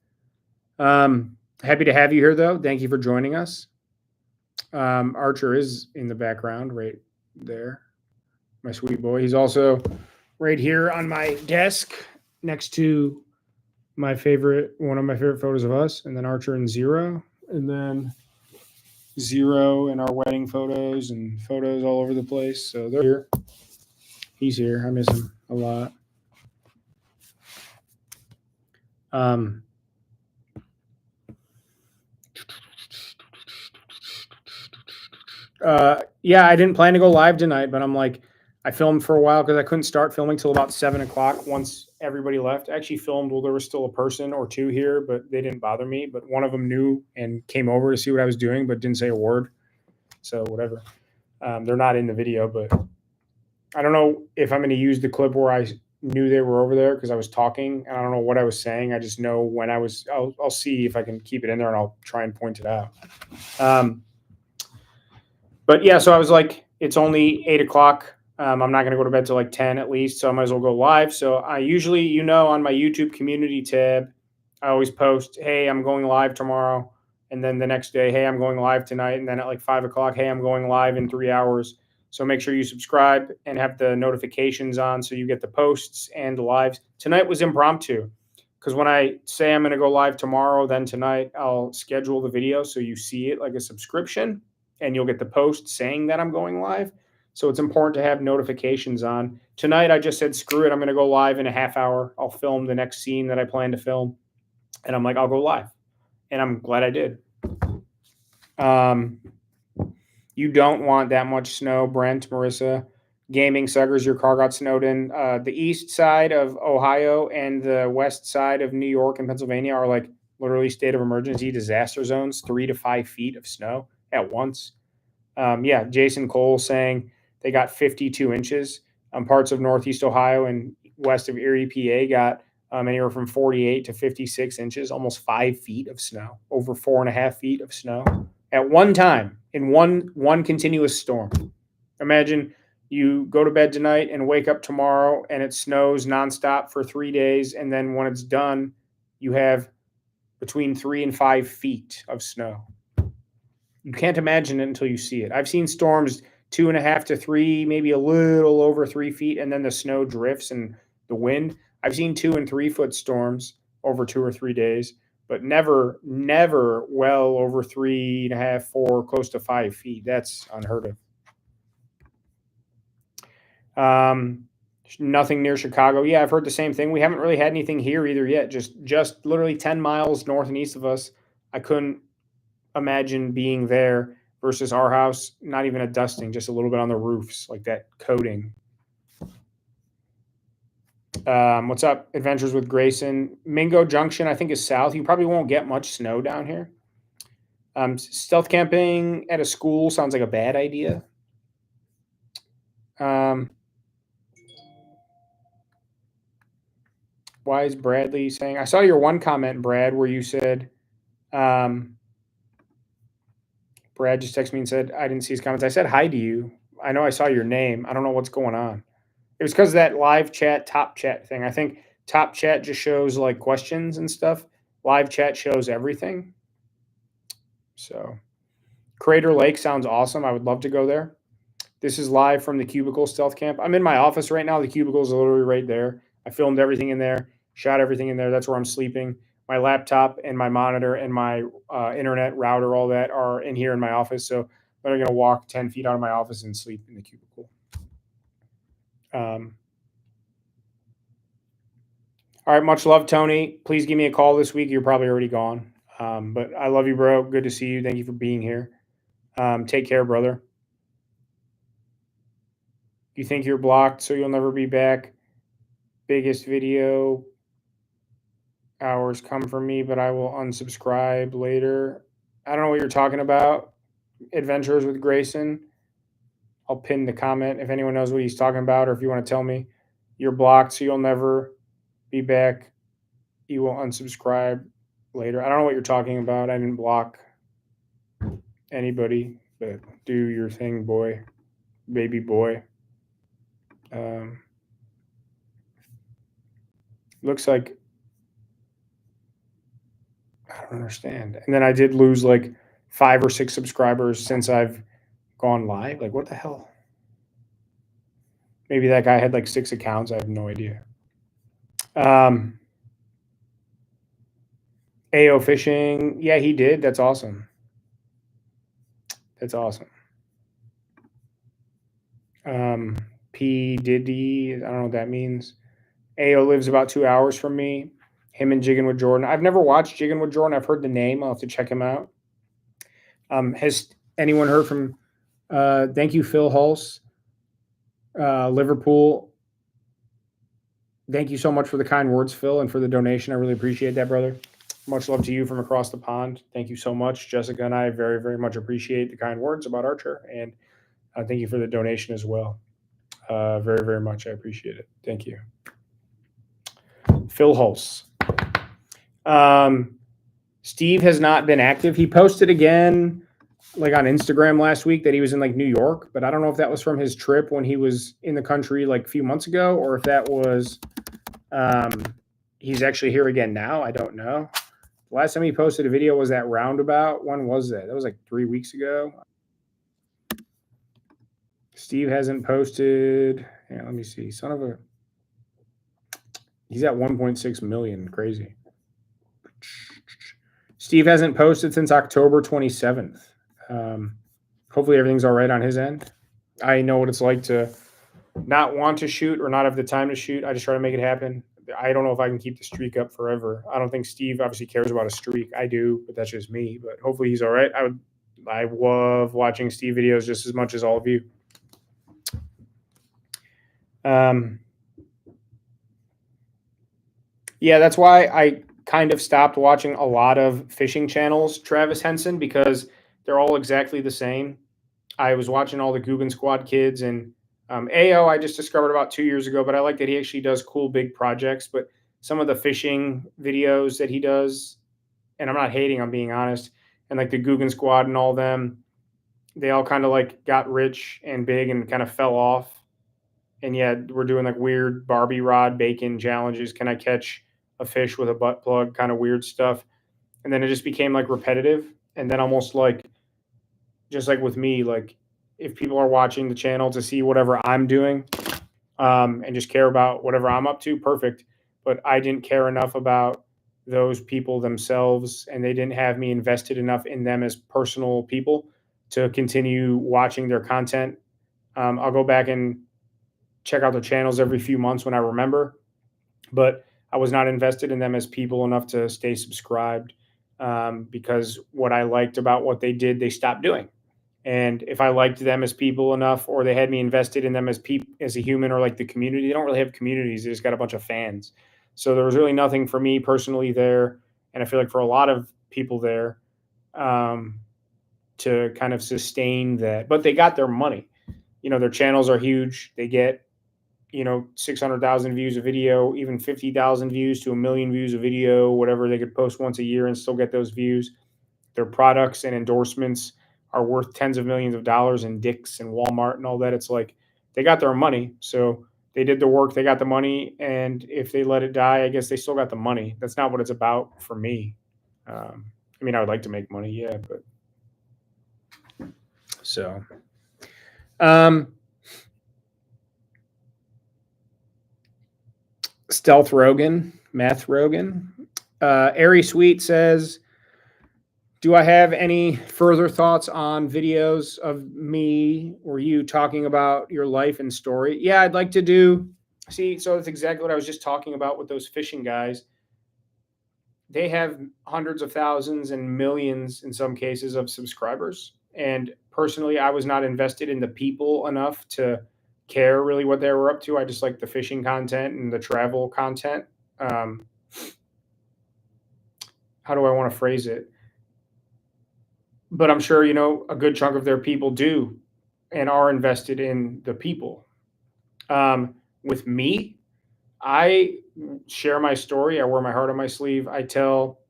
Happy to have you here, though. Thank you for joining us. Archer is in the background right there. My sweet boy. He's also right here on my desk next to one of my favorite photos of us, and then Archer and Zero, and then Zero in our wedding photos and photos all over the place. So they're here. He's here. I miss him a lot. Yeah, I didn't plan to go live tonight, but I'm like, I filmed for a while because I couldn't start filming till about 7 o'clock once everybody left. I actually filmed while there was still a person or two here, but they didn't bother me. But one of them knew and came over to see what I was doing, but didn't say a word. So whatever. They're not in the video, but I don't know if I'm going to use the clip where I knew they were over there because I was talking. And I don't know what I was saying. I just know when I was. I'll see if I can keep it in there, and I'll try and point it out. But yeah, so I was like, it's only 8 o'clock. I'm not going to go to bed till like 10 at least, so I might as well go live. So I usually, on my YouTube community tab, I always post, hey, I'm going live tomorrow. And then the next day, hey, I'm going live tonight. And then at like 5 o'clock, hey, I'm going live in 3 hours. So make sure you subscribe and have the notifications on so you get the posts and the lives. Tonight was impromptu because when I say I'm going to go live tomorrow, then tonight I'll schedule the video so you see it like a subscription and you'll get the post saying that I'm going live. So it's important to have notifications on. Tonight, I just said, screw it. I'm going to go live in a half hour. I'll film the next scene that I plan to film. And I'm like, I'll go live. And I'm glad I did. You don't want that much snow, Brent, Marissa. Gaming Suggers, your car got snowed in. The east side of Ohio and the west side of New York and Pennsylvania are like literally state of emergency disaster zones, 3 to 5 feet of snow at once. Yeah, Jason Cole saying they got 52 inches. Parts of Northeast Ohio and west of Erie, PA got anywhere from 48 to 56 inches, almost 5 feet of snow, over 4.5 feet of snow at one time in one continuous storm. Imagine you go to bed tonight and wake up tomorrow and it snows nonstop for 3 days. And then when it's done, you have between 3 and 5 feet of snow. You can't imagine it until you see it. I've seen storms 2.5 to 3, maybe a little over 3 feet, and then the snow drifts and the wind. I've seen 2 and 3 foot storms over 2 or 3 days, but never well over 3.5, 4, close to 5 feet. That's unheard of. Nothing near Chicago. Yeah, I've heard the same thing. We haven't really had anything here either yet. Just literally 10 miles north and east of us. I couldn't imagine being there versus our house. Not even a dusting, just a little bit on the roofs, like that coating. What's up? Adventures with Grayson. Mingo Junction, I think, is south. You probably won't get much snow down here. Stealth camping at a school sounds like a bad idea. Why is Bradley saying? I saw your one comment, Brad, where you said, Brad just texted me and said, I didn't see his comments. I said hi to you. I know I saw your name. I don't know what's going on. It was because of that live chat, top chat thing. I think top chat just shows like questions and stuff. Live chat shows everything. So Crater Lake sounds awesome. I would love to go there. This is live from the Cubicle Stealth Camp. I'm in my office right now. The Cubicle is literally right there. I filmed everything in there, shot everything in there. That's where I'm sleeping. My laptop and my monitor and my internet router, all that are in here in my office. So I'm going to walk 10 feet out of my office and sleep in the cubicle. All right. Much love, Tony. Please give me a call this week. You're probably already gone. But I love you, bro. Good to see you. Thank you for being here. Take care, brother. You think you're blocked, so you'll never be back. Biggest video hours come from me, but I will unsubscribe later. I don't know what you're talking about. Adventures with Grayson. I'll pin the comment if anyone knows what he's talking about, or if you want to tell me you're blocked, so you'll never be back. You will unsubscribe later. I don't know what you're talking about. I didn't block anybody, but do your thing, boy, baby boy. Looks like I don't understand. And then I did lose like 5 or 6 subscribers since I've gone live. Like, what the hell? Maybe that guy had like 6 accounts. I have no idea. AO Fishing. Yeah, he did. That's awesome. That's awesome. P. Diddy. I don't know what that means. AO lives about 2 hours from me. Him and Jiggin' with Jordan. I've never watched Jiggin' with Jordan. I've heard the name. I'll have to check him out. Has anyone heard from thank you, Phil Hulse, Liverpool. Thank you so much for the kind words, Phil, and for the donation. I really appreciate that, brother. Much love to you from across the pond. Thank you so much. Jessica and I very, very much appreciate the kind words about Archer, and thank you for the donation as well. Very, very much. I appreciate it. Thank you. Phil Hulse. Steve has not been active. He posted again like on Instagram last week that he was in like New York, but I don't know if that was from his trip when he was in the country like a few months ago, or if that was he's actually here again now. I don't know. The last time he posted a video was that roundabout. When was that? That was like 3 weeks ago. Steve hasn't posted. Yeah, let me see. Son of a. He's at 1.6 million. Crazy. Steve hasn't posted since October 27th. Hopefully everything's all right on his end. I know what it's like to not want to shoot or not have the time to shoot. I just try to make it happen. I don't know if I can keep the streak up forever. I don't think Steve obviously cares about a streak. I do, but that's just me. But hopefully he's all right. I love watching Steve videos just as much as all of you. Yeah, that's why I kind of stopped watching a lot of fishing channels, Travis Henson, because they're all exactly the same. I was watching all the Guggen Squad kids, and AO I just discovered about 2 years ago, but I like that he actually does cool big projects. But some of the fishing videos that he does, and I'm not hating, I'm being honest, and like the Guggen Squad and all them, they all kind of like got rich and big and kind of fell off. And yet we're doing like weird Barbie rod bacon challenges. Can I catch a fish with a butt plug? Kind of weird stuff. and then it just became like repetitive, and then almost like just like with me, like if people are watching the channel to see whatever I'm doing, and just care about whatever I'm up to, perfect. But I didn't care enough about those people themselves, and they didn't have me invested enough in them as personal people to continue watching their content. I'll go back and check out their channels every few months when I remember, but I was not invested in them as people enough to stay subscribed, because what I liked about what they did, they stopped doing. And if I liked them as people enough, or they had me invested in them as as a human, or like the community, they don't really have communities. They just got a bunch of fans. So there was really nothing for me personally there, and I feel like for a lot of people there, um, to kind of sustain that. But they got their money. Their channels are huge. They get 600,000 views a video, even 50,000 views to a million views a video, whatever. They could post once a year and still get those views. Their products and endorsements are worth tens of millions of dollars in Dick's and Walmart and all that. It's like they got their money. So they did the work, they got the money. And if they let it die, I guess they still got the money. That's not what it's about for me. I mean, I would like to make money, yeah, but so. Stealth Rogan, Meth Rogan. Airy Sweet says, do I have any further thoughts on videos of me or you talking about your life and story? Yeah, I'd like to do. See, so that's exactly what I was just talking about with those fishing guys. They have hundreds of thousands and millions in some cases of subscribers. And personally, I was not invested in the people enough to care really what they were up to. I just like the fishing content and the travel content. How do I want to phrase it? But I'm sure, a good chunk of their people do and are invested in the people. With me, I share my story. I wear my heart on my sleeve. I tell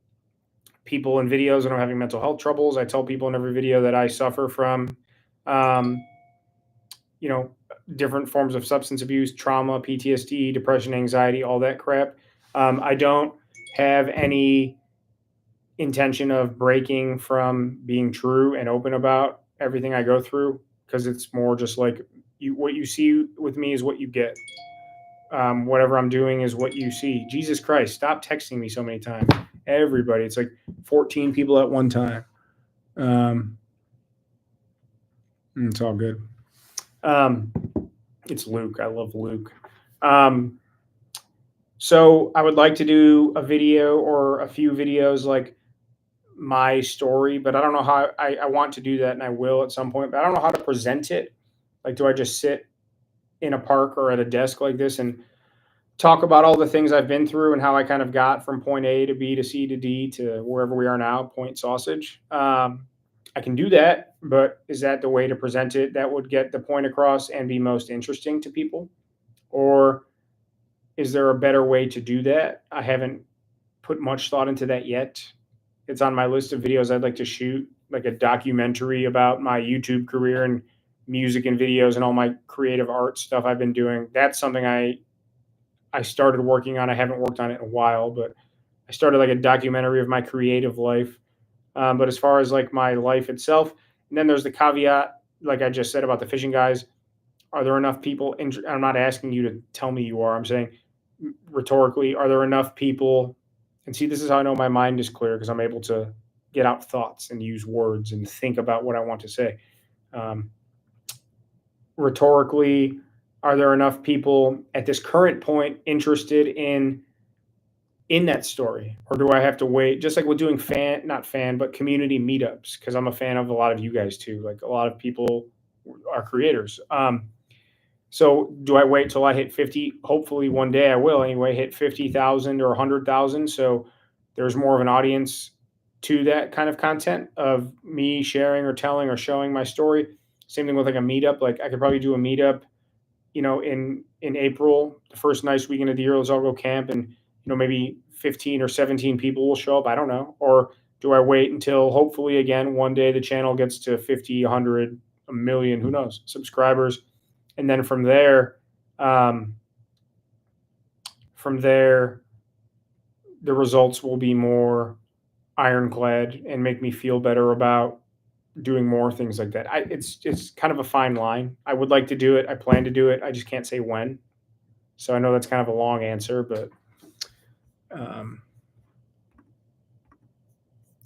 people in videos that I'm having mental health troubles. I tell people in every video that I suffer from, um, different forms of substance abuse, trauma, PTSD, depression, anxiety, all that crap. I don't have any intention of breaking from being true and open about everything I go through, because it's more just like what you see with me is what you get. Whatever I'm doing is what you see. Jesus Christ, stop texting me so many times. Everybody, it's like 14 people at one time. It's all good. It's Luke. I love Luke. So I would like to do a video or a few videos like my story, but I don't know how. I want to do that, and I will at some point, but I don't know how to present it. Like, do I just sit in a park or at a desk like this and talk about all the things I've been through and how I kind of got from point A to B to C to D to wherever we are now, Point Sausage? I can do that, but is that the way to present it that would get the point across and be most interesting to people? Or is there a better way to do that? I haven't put much thought into that yet. It's on my list of videos I'd like to shoot, like a documentary about my YouTube career and music and videos and all my creative art stuff I've been doing. That's something I started working on. I haven't worked on it in a while, but I started like a documentary of my creative life. But as far as like my life itself, and then there's the caveat, like I just said about the fishing guys. Are there enough people? I'm not asking you to tell me you are. I'm saying rhetorically, are there enough people? And see, this is how I know my mind is clear, because I'm able to get out thoughts and use words and think about what I want to say. Rhetorically, are there enough people at this current point interested in that story, or do I have to wait? Just like we're doing but community meetups, because I'm a fan of a lot of you guys too. Like a lot of people are creators. So do I wait till I hit 50? Hopefully one day I will anyway, hit 50,000 or 100,000. So there's more of an audience to that kind of content of me sharing or telling or showing my story. Same thing with like a meetup. Like I could probably do a meetup, in April, the first nice weekend of the year. Let's all go camp, and maybe 15 or 17 people will show up. I don't know. Or do I wait until hopefully again one day the channel gets to 50, 100, a million, who knows, subscribers, and then from there, the results will be more ironclad and make me feel better about doing more things like that. It's kind of a fine line. I would like to do it. I plan to do it. I just can't say when. So I know that's kind of a long answer, but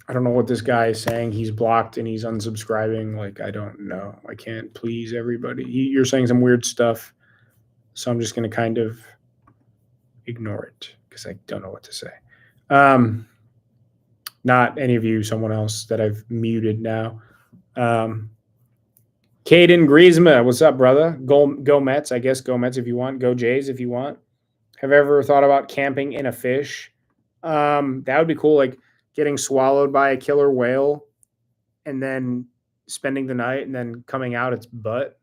I don't know what this guy is saying. He's blocked and he's unsubscribing. Like, I don't know. I can't please everybody. You're saying some weird stuff. So I'm just going to kind of ignore it because I don't know what to say. Not any of you, someone else that I've muted now. Caden Griezmann, what's up, brother? Go Mets, I guess. Go Mets if you want. Go Jays if you want. Have you ever thought about camping in a fish? That would be cool. Like getting swallowed by a killer whale and then spending the night and then coming out its butt.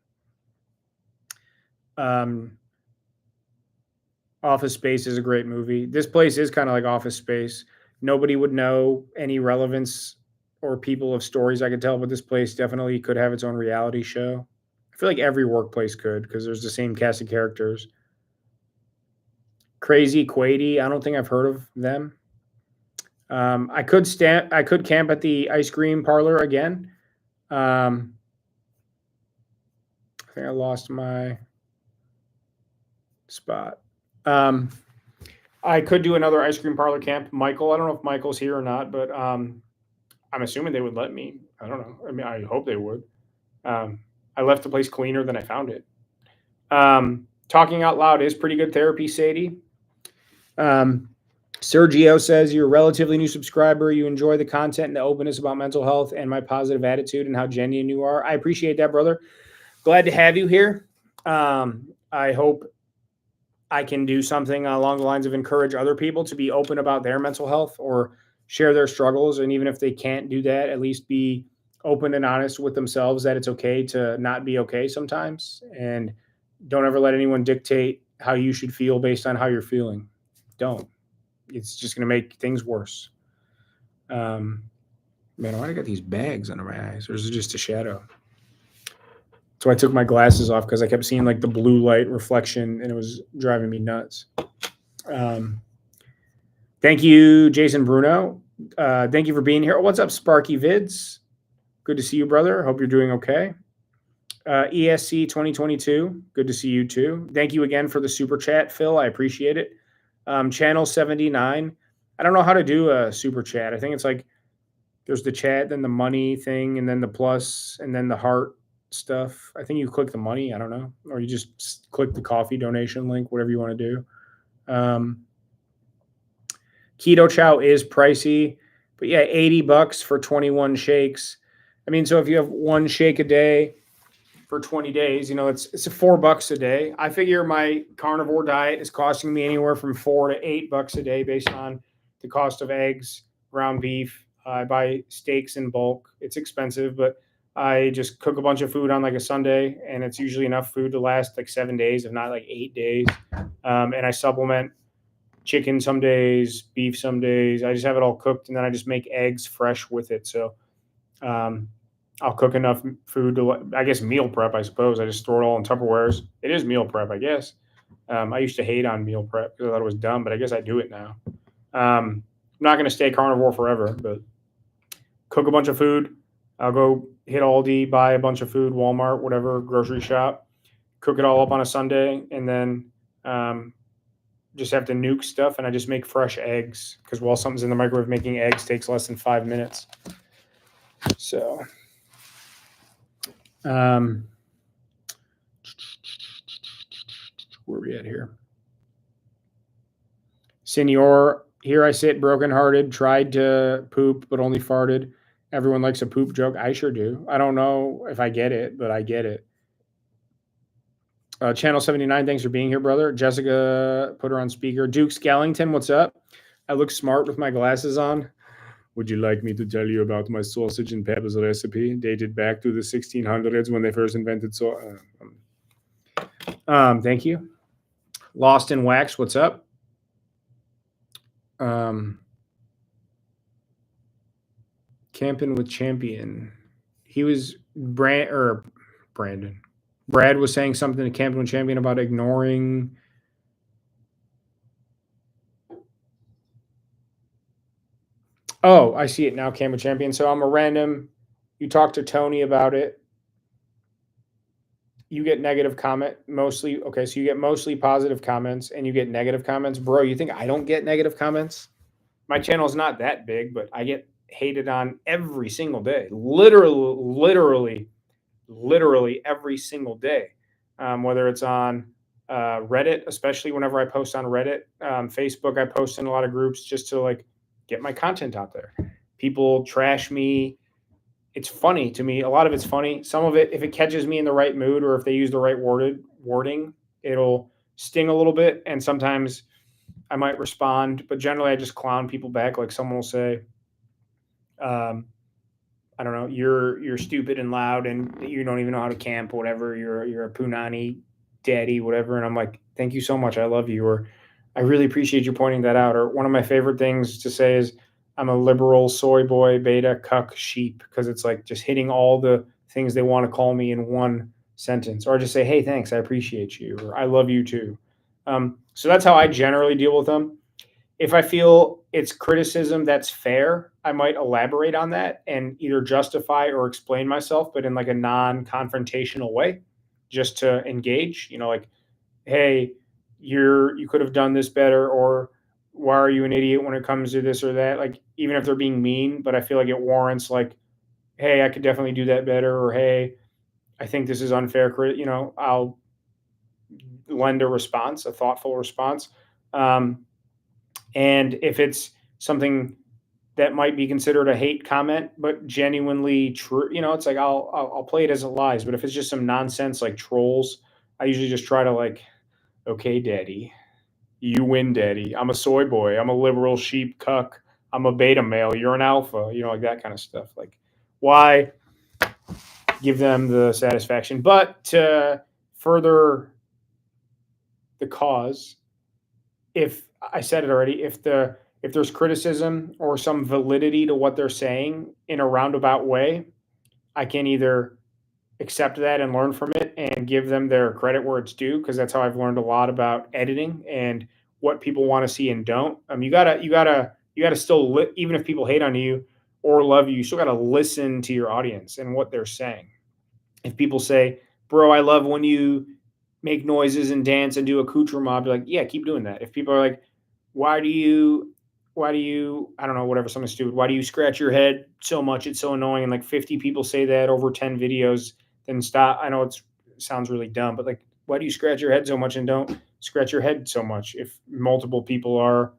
Office Space is a great movie. This place is kind of like Office Space. Nobody would know any relevance or people of stories I could tell, but this place definitely could have its own reality show. I feel like every workplace could because there's the same cast of characters. Crazy Quady, I don't think I've heard of them. I could camp at the ice cream parlor again. I think I lost my spot. I could do another ice cream parlor camp. Michael, I don't know if Michael's here or not, but I'm assuming they would let me. I don't know. I mean, I hope they would. I left the place cleaner than I found it. Talking out loud is pretty good therapy, Sadie. Sergio says you're a relatively new subscriber. You enjoy the content and the openness about mental health and my positive attitude and how genuine you are. I appreciate that, brother. Glad to have you here. I hope I can do something along the lines of encourage other people to be open about their mental health or share their struggles. And even if they can't do that, at least be open and honest with themselves that it's okay to not be okay sometimes. And don't ever let anyone dictate how you should feel based on how you're feeling. Don't. It's just going to make things worse. Man, why do I got these bags under my eyes? Or is it just a shadow? So I took my glasses off because I kept seeing like the blue light reflection and it was driving me nuts. Thank you, Jason Bruno. Thank you for being here. What's up, Sparky Vids? Good to see you, brother. Hope you're doing okay. ESC 2022. Good to see you too. Thank you again for the super chat, Phil. I appreciate it. Channel 79. I don't know how to do a super chat. I think it's like there's the chat, then the money thing, and then the plus, and then the heart stuff. I think you click the money. I don't know. Or you just click the coffee donation link, whatever you want to do. Keto chow is pricey, but yeah, $80 for 21 shakes. I mean, so if you have one shake a day for 20 days, it's $4 a day. I figure my carnivore diet is costing me anywhere from $4 to $8 a day based on the cost of eggs, ground beef. I buy steaks in bulk. It's expensive, but I just cook a bunch of food on like a Sunday, and it's usually enough food to last like 7 days, if not like 8 days. And I supplement chicken some days, beef some days. I just have it all cooked, and then I just make eggs fresh with it. So I'll cook enough food to, I guess, meal prep, I suppose. I just store it all in Tupperwares. It is meal prep, I guess. I used to hate on meal prep because I thought it was dumb, but I guess I do it now. I'm not going to stay carnivore forever, but cook a bunch of food. I'll go hit Aldi, buy a bunch of food, Walmart, whatever, grocery shop, cook it all up on a Sunday, and then just have to nuke stuff, and I just make fresh eggs because while something's in the microwave, making eggs takes less than 5 minutes. So, where are we at here? Senor, here I sit, brokenhearted, tried to poop, but only farted. Everyone likes a poop joke. I sure do. I don't know if I get it, but I get it. Channel 79, thanks for being here, brother. Jessica, put her on speaker. Duke Skellington, what's up? I look smart with my glasses on. Would you like me to tell you about my sausage and peppers recipe dated back to the 1600s when they first invented sausage? Thank you. Lost in Wax, what's up? Camping with Champion. He was Brandon. Brad was saying something to Camping with Champion about ignoring. Oh, I see it now, Camera Champion. So I'm a random. You talk to Tony about it. You get negative comment mostly. Okay, so you get mostly positive comments and you get negative comments. Bro, you think I don't get negative comments? My channel is not that big, but I get hated on every single day. Literally every single day. Whether it's on Reddit, especially whenever I post on Reddit, Facebook, I post in a lot of groups just to like get my content out there. People trash me. It's funny to me. A lot of it's funny. Some of it, if it catches me in the right mood or if they use the right wording, it'll sting a little bit. And sometimes I might respond, but generally I just clown people back. Like someone will say, um, I don't know, you're stupid and loud and you don't even know how to camp, whatever. You're a punani daddy, whatever. And I'm like, thank you so much. I love you. Or I really appreciate you pointing that out. Or one of my favorite things to say is I'm a liberal soy boy, beta, cuck, sheep, because it's like just hitting all the things they want to call me in one sentence. Or I just say, hey, thanks, I appreciate you, or I love you too. So that's how I generally deal with them. If I feel it's criticism that's fair, I might elaborate on that and either justify or explain myself, but in like a non-confrontational way, just to engage. Like, hey, you could have done this better, or why are you an idiot when it comes to this or that? Like, even if they're being mean, but I feel like it warrants like, hey, I could definitely do that better, or hey, I think this is unfair. I'll lend a response, a thoughtful response. Um, and if it's something that might be considered a hate comment, but genuinely true, it's like I'll play it as it lies. But if it's just some nonsense like trolls, I usually just try to like, okay, daddy, you win, daddy. I'm a soy boy. I'm a liberal sheep cuck. I'm a beta male. You're an alpha. Like that kind of stuff. Like, why give them the satisfaction? But to further the cause, if I said it already, if there's criticism or some validity to what they're saying in a roundabout way, I can either accept that and learn from it and give them their credit where it's due, because that's how I've learned a lot about editing and what people want to see and don't. You gotta still even if people hate on you or love you, you still gotta listen to your audience and what they're saying. If people say, "Bro, I love when you make noises and dance and do accoutrement," I'll be like, "Yeah, keep doing that." If people are like, "Why do you, I don't know, whatever, something stupid. Why do you scratch your head so much? It's so annoying." And like 50 people say that over 10 videos, then stop. I know it sounds really dumb, but like, why do you scratch your head so much and don't scratch your head so much if multiple people are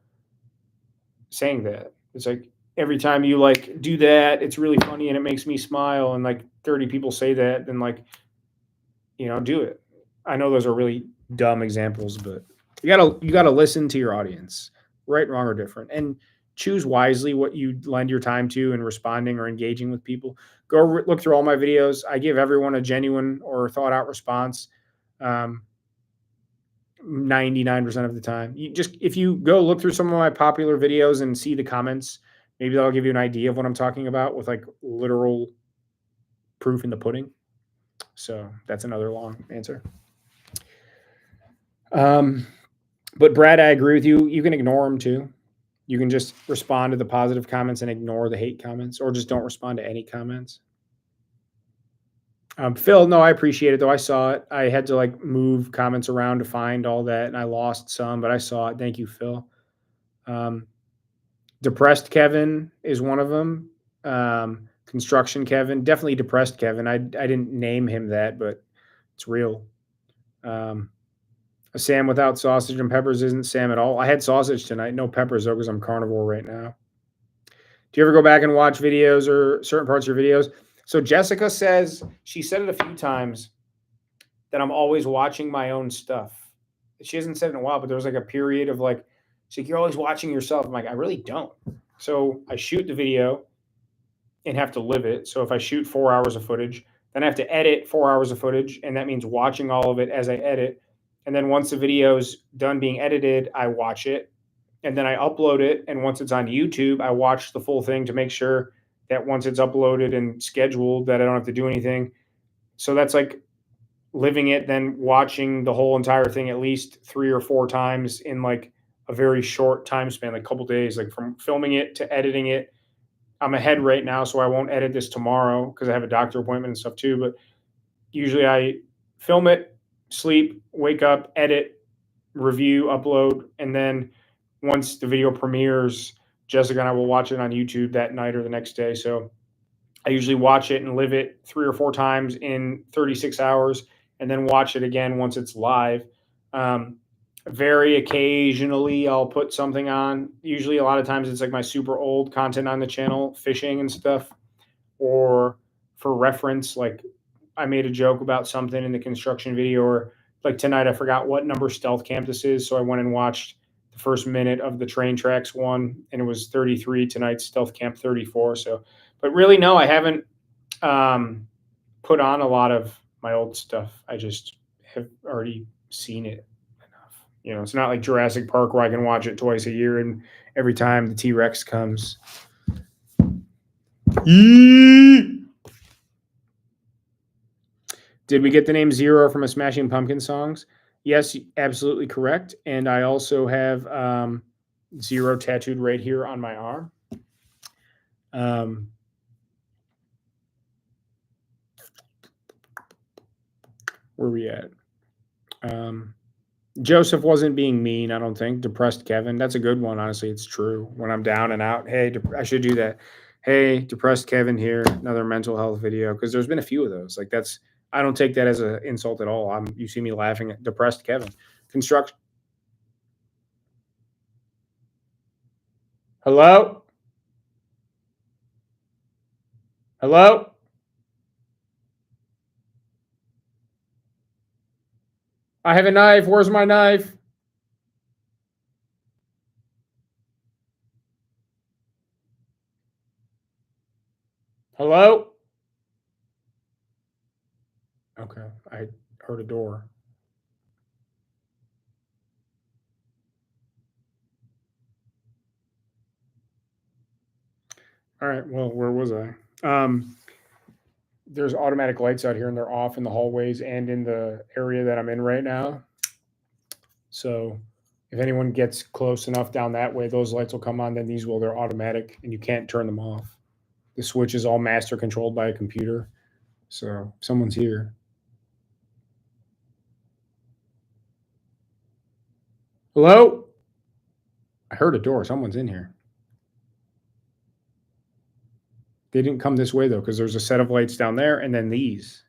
saying that? It's like every time you like do that, it's really funny and it makes me smile. And like 30 people say that, then like, do it. I know those are really dumb examples, but you gotta listen to your audience, right, wrong, or different, and choose wisely what you lend your time to in responding or engaging with people. Go look through all my videos. I give everyone a genuine or thought out response. 99% of the time. If you go look through some of my popular videos and see the comments, maybe that'll give you an idea of what I'm talking about with like literal proof in the pudding. So that's another long answer. Um, but Brad, I agree with you. You can ignore them too. You can just respond to the positive comments and ignore the hate comments, or just don't respond to any comments. Phil, no, I appreciate it though. I saw it. I had to like move comments around to find all that, and I lost some, but I saw it. Thank you, Phil. Um, Depressed Kevin is one of them. Construction Kevin, definitely depressed Kevin. I didn't name him that, but it's real. Um, A Sam without sausage and peppers isn't Sam at all. I had sausage tonight, no peppers though, because I'm carnivore right now. Do you ever go back and watch videos or certain parts of your videos? So Jessica says, she said it a few times, that I'm always watching my own stuff. She hasn't said it in a while, but there was like a period of like, she's like, you're always watching yourself. I'm like, I really don't. So I shoot the video and have to live it. So if I shoot 4 hours of footage, then I have to edit 4 hours of footage. And that means watching all of it as I edit. And then once the video's done being edited, I watch it. And then I upload it. And once it's on YouTube, I watch the full thing to make sure that once it's uploaded and scheduled, that I don't have to do anything. So that's like living it, then watching the whole entire thing at least 3 or 4 times in like a very short time span, like a couple days, like from filming it to editing it I'm ahead right now, so I won't edit this tomorrow because I have a doctor appointment and stuff too. But usually I film it, sleep, wake up, edit, review, upload, and then once the video premieres, Jessica and I will watch it on YouTube that night or the next day. So I usually watch it and live it 3 or 4 times in 36 hours and then watch it again once it's live. Um, very occasionally I'll put something on. Usually a lot of times it's like my super old content on the channel, fishing and stuff, or for reference, like I made a joke about something in the construction video, or like tonight I forgot what number stealth camp this is, so I went and watched the first minute of the train tracks one, and it was 33. Tonight's stealth camp 34. So, but really, no, I haven't put on a lot of my old stuff. I just have already seen it enough. You know, it's not like Jurassic Park where I can watch it twice a year, and every time the T-Rex comes. Did we get the name Zero from a Smashing Pumpkins songs? Yes, absolutely correct. And I also have Zero tattooed right here on my arm. Where are we at? Joseph wasn't being mean, I don't think. Depressed Kevin. That's a good one, honestly. It's true. When I'm down and out, hey, I should do that. Hey, Depressed Kevin here. Another mental health video. Because there's been a few of those. Like that's, I don't take that as an insult at all. You see me laughing at Depressed Kevin. Construction. Hello? Hello? I have a knife. Where's my knife? Hello? Okay, I heard a door. All right, well, where was I? There's automatic lights out here, and they're off in the hallways and in the area that I'm in right now. So if anyone gets close enough down that way, those lights will come on. Then these will, they're automatic, and you can't turn them off. The switch is all master controlled by a computer. So someone's here. Hello? I heard a door. Someone's in here. They didn't come this way, though, because there's a set of lights down there and then these.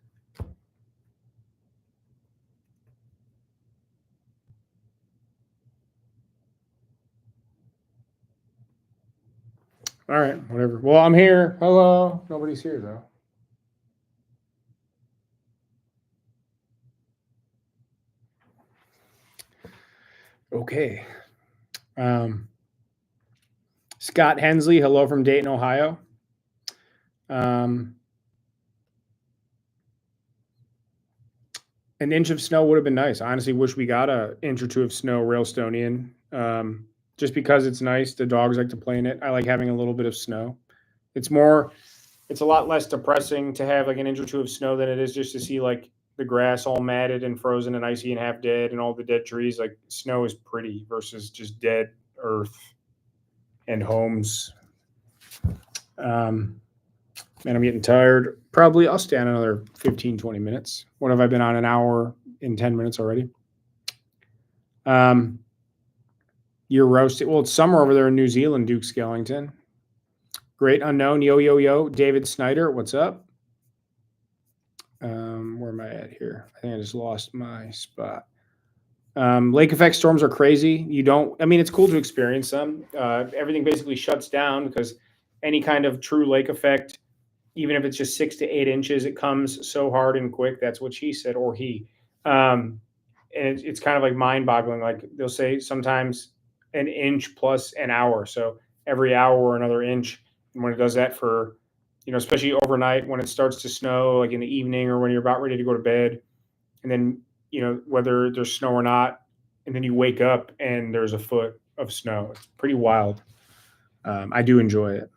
All right, whatever. Well, I'm here. Hello. Nobody's here, though. Okay. Scott Hensley, hello from Dayton, Ohio. An inch of snow would have been nice. I honestly wish we got an inch or two of snow, Railstonian. Just because it's nice. The dogs like to play in it. I like having a little bit of snow. It's a lot less depressing to have like an inch or two of snow than it is just to see like the grass all matted and frozen and icy and half dead and all the dead trees. Like snow is pretty versus just dead earth and homes. Man, I'm getting tired. Probably I'll stay on another 15, 20 minutes. What have I been on? An hour in 10 minutes already? You're roasted. Well, it's summer over there in New Zealand, Duke Skellington. Great unknown. Yo, yo, yo. David Snyder, what's up? Where am I at here? I think I just lost my spot. Lake effect storms are crazy. It's cool to experience them. Everything basically shuts down because any kind of true lake effect, even if it's just 6 to 8 inches, it comes so hard and quick. That's what she said, or he. And it's kind of like mind boggling. Like they'll say sometimes an inch plus an hour. So every hour or another inch. And when it does that for, especially overnight when it starts to snow, like in the evening or when you're about ready to go to bed, and then, whether there's snow or not, and then you wake up and there's a foot of snow. It's pretty wild. I do enjoy it.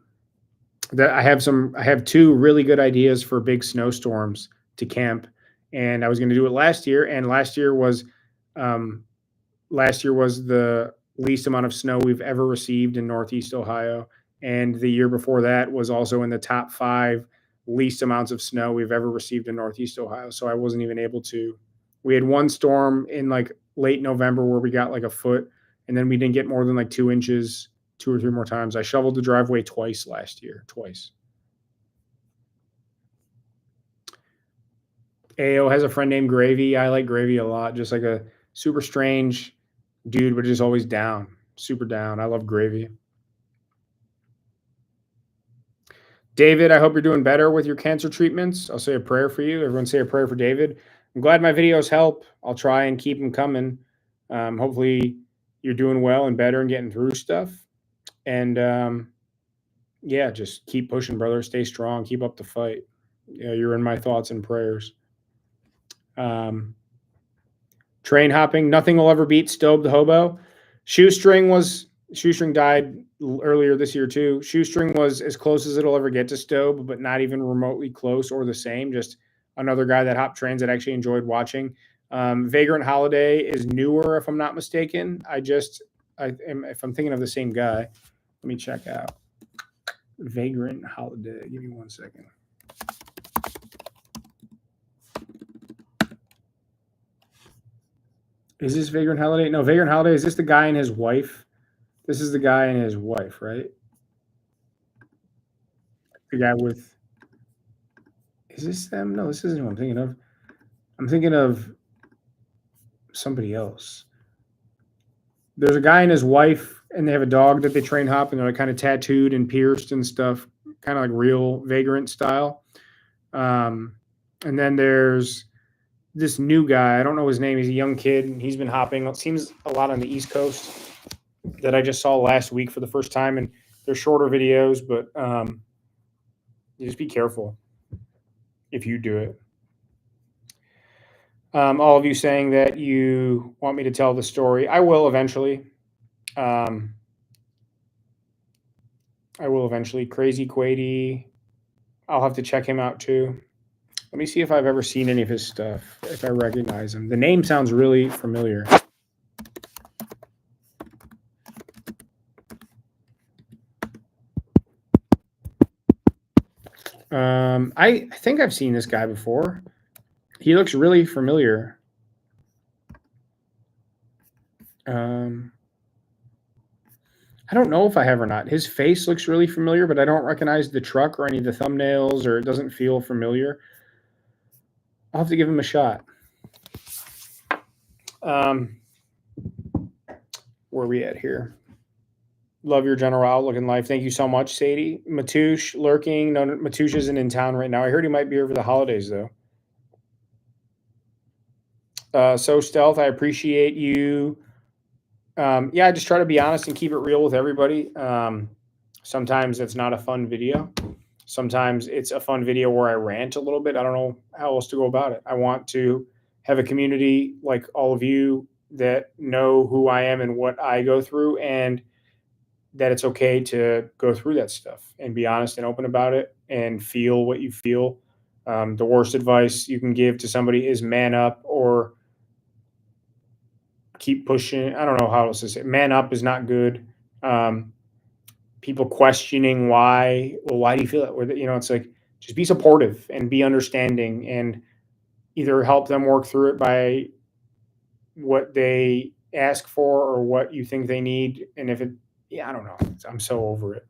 I have 2 really good ideas for big snowstorms to camp, and I was going to do it last year. And last year was the least amount of snow we've ever received in Northeast Ohio. And the year before that was also in the top 5 least amounts of snow we've ever received in Northeast Ohio. So I wasn't even able to. We had one storm in like late November where we got like a foot, and then we didn't get more than like 2 inches 2 or 3 more times. I shoveled the driveway twice last year, twice. AO has a friend named Gravy. I like Gravy a lot. Just like a super strange dude, but just always down, super down. I love Gravy. David, I hope you're doing better with your cancer treatments. I'll say a prayer for you. Everyone say a prayer for David. I'm glad my videos help. I'll try and keep them coming. Hopefully you're doing well and better and getting through stuff. And yeah, just keep pushing, brother. Stay strong. Keep up the fight. Yeah, you're in my thoughts and prayers. Train hopping. Nothing will ever beat Stobe the Hobo. Shoestring died earlier this year too. Shoestring was as close as it'll ever get to Stobe, but not even remotely close or the same. Just another guy that hopped trains that actually enjoyed watching. Vagrant Holiday is newer, if I'm not mistaken. If I'm thinking of the same guy, let me check out Vagrant Holiday. Give me 1 second. Is this Vagrant Holiday? No, Vagrant Holiday. Is this the guy and his wife? This is the guy and his wife, right? The guy with. Is this them? No, this isn't what I'm thinking of. I'm thinking of somebody else. There's a guy and his wife, and they have a dog that they train hop, and they're like kind of tattooed and pierced and stuff, kind of like real Vagrant style. And then there's this new guy. I don't know his name. He's a young kid. He's been hopping. It seems a lot on the East Coast that I just saw last week for the first time. And they're shorter videos, but you just be careful if you do it. All of you saying that you want me to tell the story. I will eventually. I will eventually. Crazy Quady. I'll have to check him out too. Let me see if I've ever seen any of his stuff, if I recognize him. The name sounds really familiar. I think I've seen this guy before. He looks really familiar. I don't know if I have or not. His face looks really familiar, but I don't recognize the truck or any of the thumbnails, or it doesn't feel familiar. I'll have to give him a shot. Where are we at here? Love your general outlook in life. Thank you so much, Sadie. Matouche lurking. No, Matouche isn't in town right now. I heard he might be over the holidays, though. So Stealth, I appreciate you. Yeah, I just try to be honest and keep it real with everybody. Sometimes it's not a fun video. Sometimes it's a fun video where I rant a little bit. I don't know how else to go about it. I want to have a community like all of you that know who I am and what I go through, and that it's okay to go through that stuff and be honest and open about it and feel what you feel. The worst advice you can give to somebody is man up or keep pushing. I don't know how else to say it. Man up is not good. People questioning why, well, why do you feel that way? You know, it's like, just be supportive and be understanding and either help them work through it by what they ask for or what you think they need. And if it, yeah, I don't know. I'm so over it.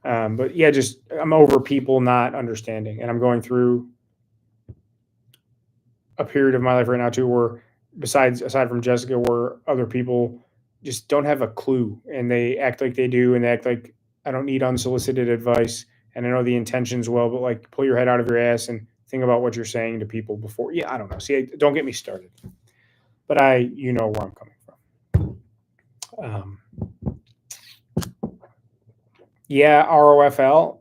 But yeah, just I'm over people not understanding. And I'm going through a period of my life right now too, where aside from Jessica, where other people just don't have a clue and they act like they do, and they act like I don't need unsolicited advice. And I know the intentions well, but like pull your head out of your ass and think about what you're saying to people before. Yeah, I don't know. See, don't get me started. But you know where I'm coming from. Yeah, ROFL.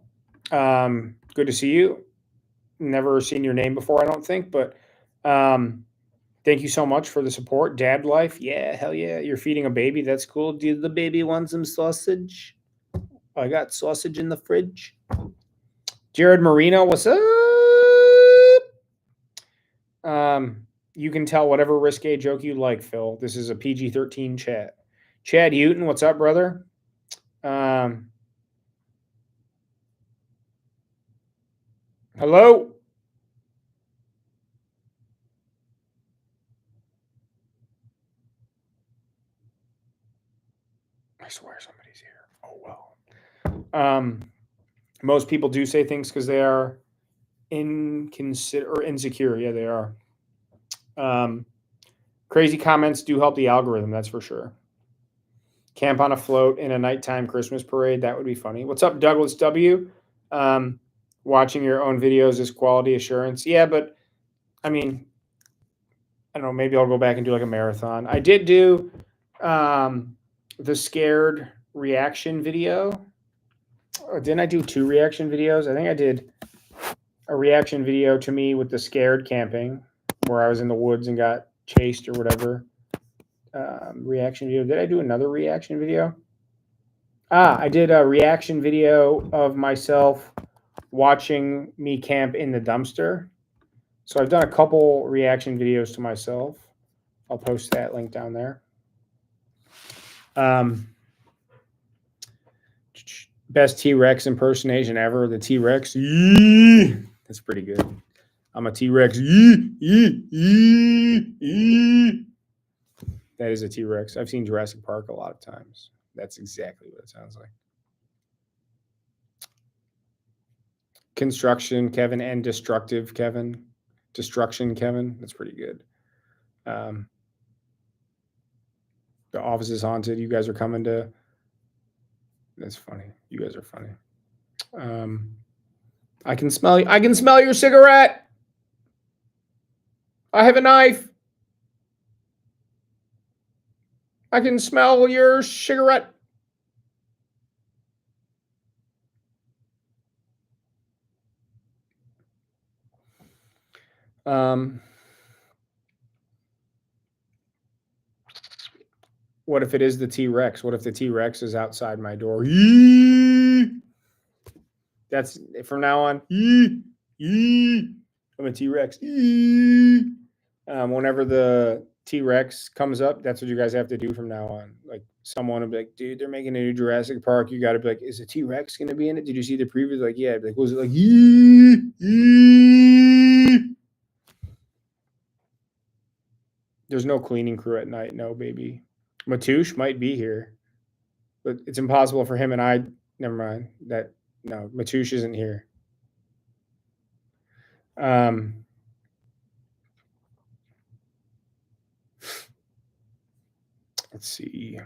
Good to see you. Never seen your name before, I don't think, but thank you so much for the support. Dad life. Yeah, hell yeah. You're feeding a baby. That's cool. Do the baby want some sausage? I got sausage in the fridge. Jared Marino, what's up? You can tell whatever risque joke you like, Phil. This is a PG-13 chat. Chad Houghton, what's up, brother? Hello? I swear somebody's here. Oh, well. Most people do say things because they are insecure. Yeah, they are. Um, Crazy comments do help the algorithm, that's for sure. Camp on a float in a nighttime Christmas parade. That would be funny. What's up, Douglas W? Um, Watching your own videos is quality assurance. Yeah, but I mean, I don't know. Maybe I'll go back and do like a marathon. I did do the scared reaction video. Or didn't I do 2 reaction videos? I think I did a reaction video to me with the scared camping, where I was in the woods and got chased or whatever. Reaction video. Did I do another reaction video? I did a reaction video of myself watching me camp in the dumpster. So I've done a couple reaction videos to myself. I'll post that link down there. Best T-Rex impersonation ever. The T-Rex. That's pretty good. I'm a T-Rex. That is a T-Rex. I've seen Jurassic Park a lot of times. That's exactly what it sounds like. Construction Kevin and Destructive Kevin. Destruction Kevin. That's pretty good. The office is haunted. You guys are coming to. That's funny. You guys are funny. I can smell. I can smell your cigarette. I have a knife. I can smell your cigarette. What if it is the T-Rex? What if the T-Rex is outside my door? That's from now on. I'm a T-Rex. Whenever the T-Rex comes up, that's what you guys have to do from now on. Like someone will be like, dude, they're making a new Jurassic Park. You got to be like, is a T-Rex going to be in it? Did you see the preview? Like, yeah. Like, was it like, There's no cleaning crew at night. No, baby. Matouche might be here, but it's impossible for him and I. Never mind. No, Matouche isn't here. Let's see.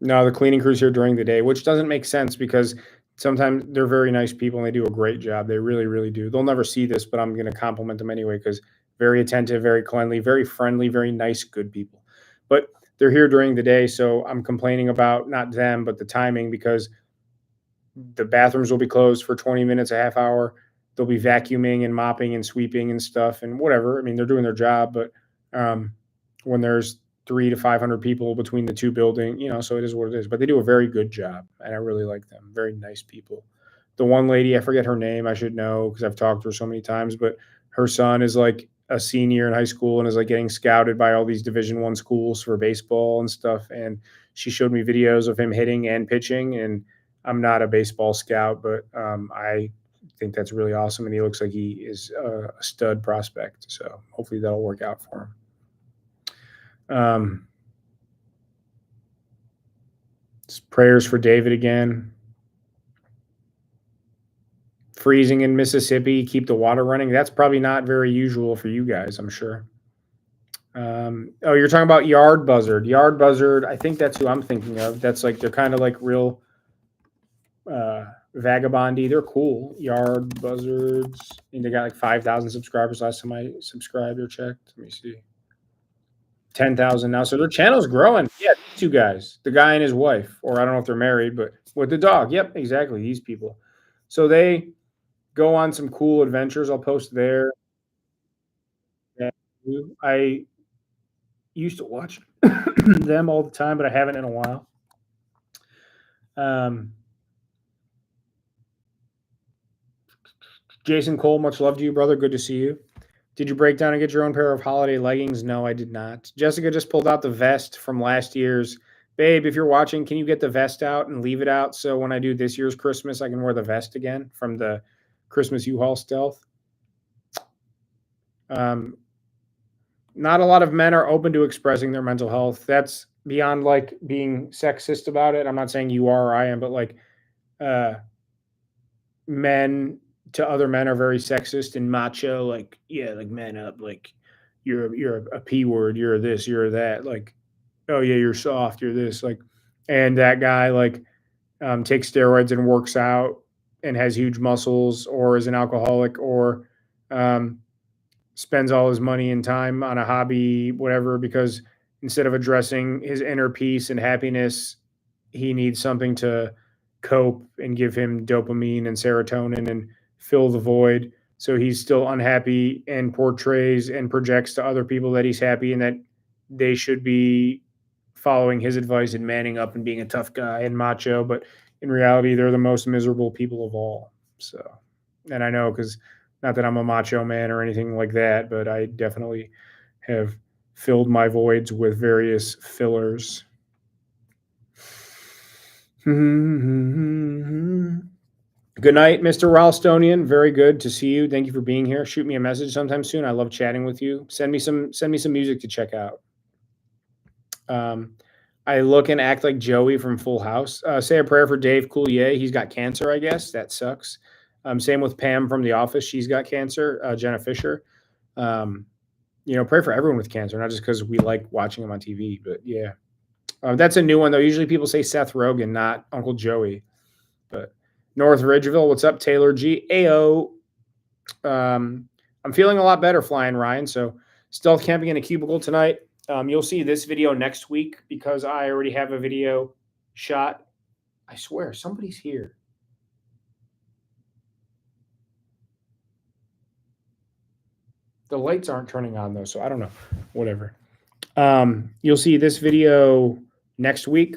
No, the cleaning crew's here during the day, which doesn't make sense because sometimes they're very nice people and they do a great job. They really, really do. They'll never see this, but I'm going to compliment them anyway because very attentive, very cleanly, very friendly, very nice, good people. But they're here during the day, so I'm complaining about not them, but the timing because the bathrooms will be closed for 20 minutes, a half hour. They'll be vacuuming and mopping and sweeping and stuff and whatever. I mean, they're doing their job, but when there's 300 to 500 people between the two buildings, so it is what it is. But they do a very good job, and I really like them. Very nice people. The one lady, I forget her name. I should know because I've talked to her so many times. But her son is like a senior in high school and is like getting scouted by all these Division I schools for baseball and stuff. And she showed me videos of him hitting and pitching. And I'm not a baseball scout, but I think that's really awesome. And he looks like he is a stud prospect. So hopefully that'll work out for him. Prayers for David again. Freezing in Mississippi, keep the water running. That's probably not very usual for you guys, I'm sure. You're talking about Yard Buzzard. Yard Buzzard, I think that's who I'm thinking of. That's like, they're kind of like real vagabondy. They're cool. Yard Buzzards. I think they got like 5,000 subscribers last time I subscribed or checked. Let me see. 10,000 now. So their channel's growing. Yeah, these two guys, the guy and his wife, or I don't know if they're married, but with the dog. Yep, exactly. These people. So they go on some cool adventures. I'll post there. I used to watch them all the time, but I haven't in a while. Jason Cole, much love to you, brother. Good to see you. Did you break down and get your own pair of holiday leggings? No, I did not. Jessica just pulled out the vest from last year's. Babe, if you're watching, can you get the vest out and leave it out so when I do this year's Christmas, I can wear the vest again from the Christmas U-Haul stealth. Not a lot of men are open to expressing their mental health. That's beyond like being sexist about it. I'm not saying you are or I am, but like uh, men to other men are very sexist and macho. Like, yeah, like man up. Like you're a p word. You're this. You're that. Like, oh yeah, you're soft. You're this. Like, and that guy like takes steroids and works out and has huge muscles, or is an alcoholic, or um, spends all his money and time on a hobby, whatever, because instead of addressing his inner peace and happiness, he needs something to cope and give him dopamine and serotonin and fill the void. So he's still unhappy and portrays and projects to other people that he's happy and that they should be following his advice and manning up and being a tough guy and macho. But in reality, they're the most miserable people of all. So, and I know because not that I'm a macho man or anything like that, but I definitely have filled my voids with various fillers. Good night, Mr. Ralstonian. Very good to see you. Thank you for being here. Shoot me a message sometime soon. I love chatting with you. Send me some music to check out. I look and act like Joey from Full House. Say a prayer for Dave Coulier. He's got cancer, I guess. That sucks. Same with Pam from The Office. She's got cancer. Jenna Fisher. Pray for everyone with cancer, not just because we like watching them on TV. But yeah, that's a new one though. Usually people say Seth Rogen, not Uncle Joey. But North Ridgeville, what's up, Taylor G? Ayo. I'm feeling a lot better flying, Ryan. So stealth camping in a cubicle tonight. You'll see this video next week because I already have a video shot. I swear, somebody's here. The lights aren't turning on though, so I don't know. Whatever. You'll see this video next week.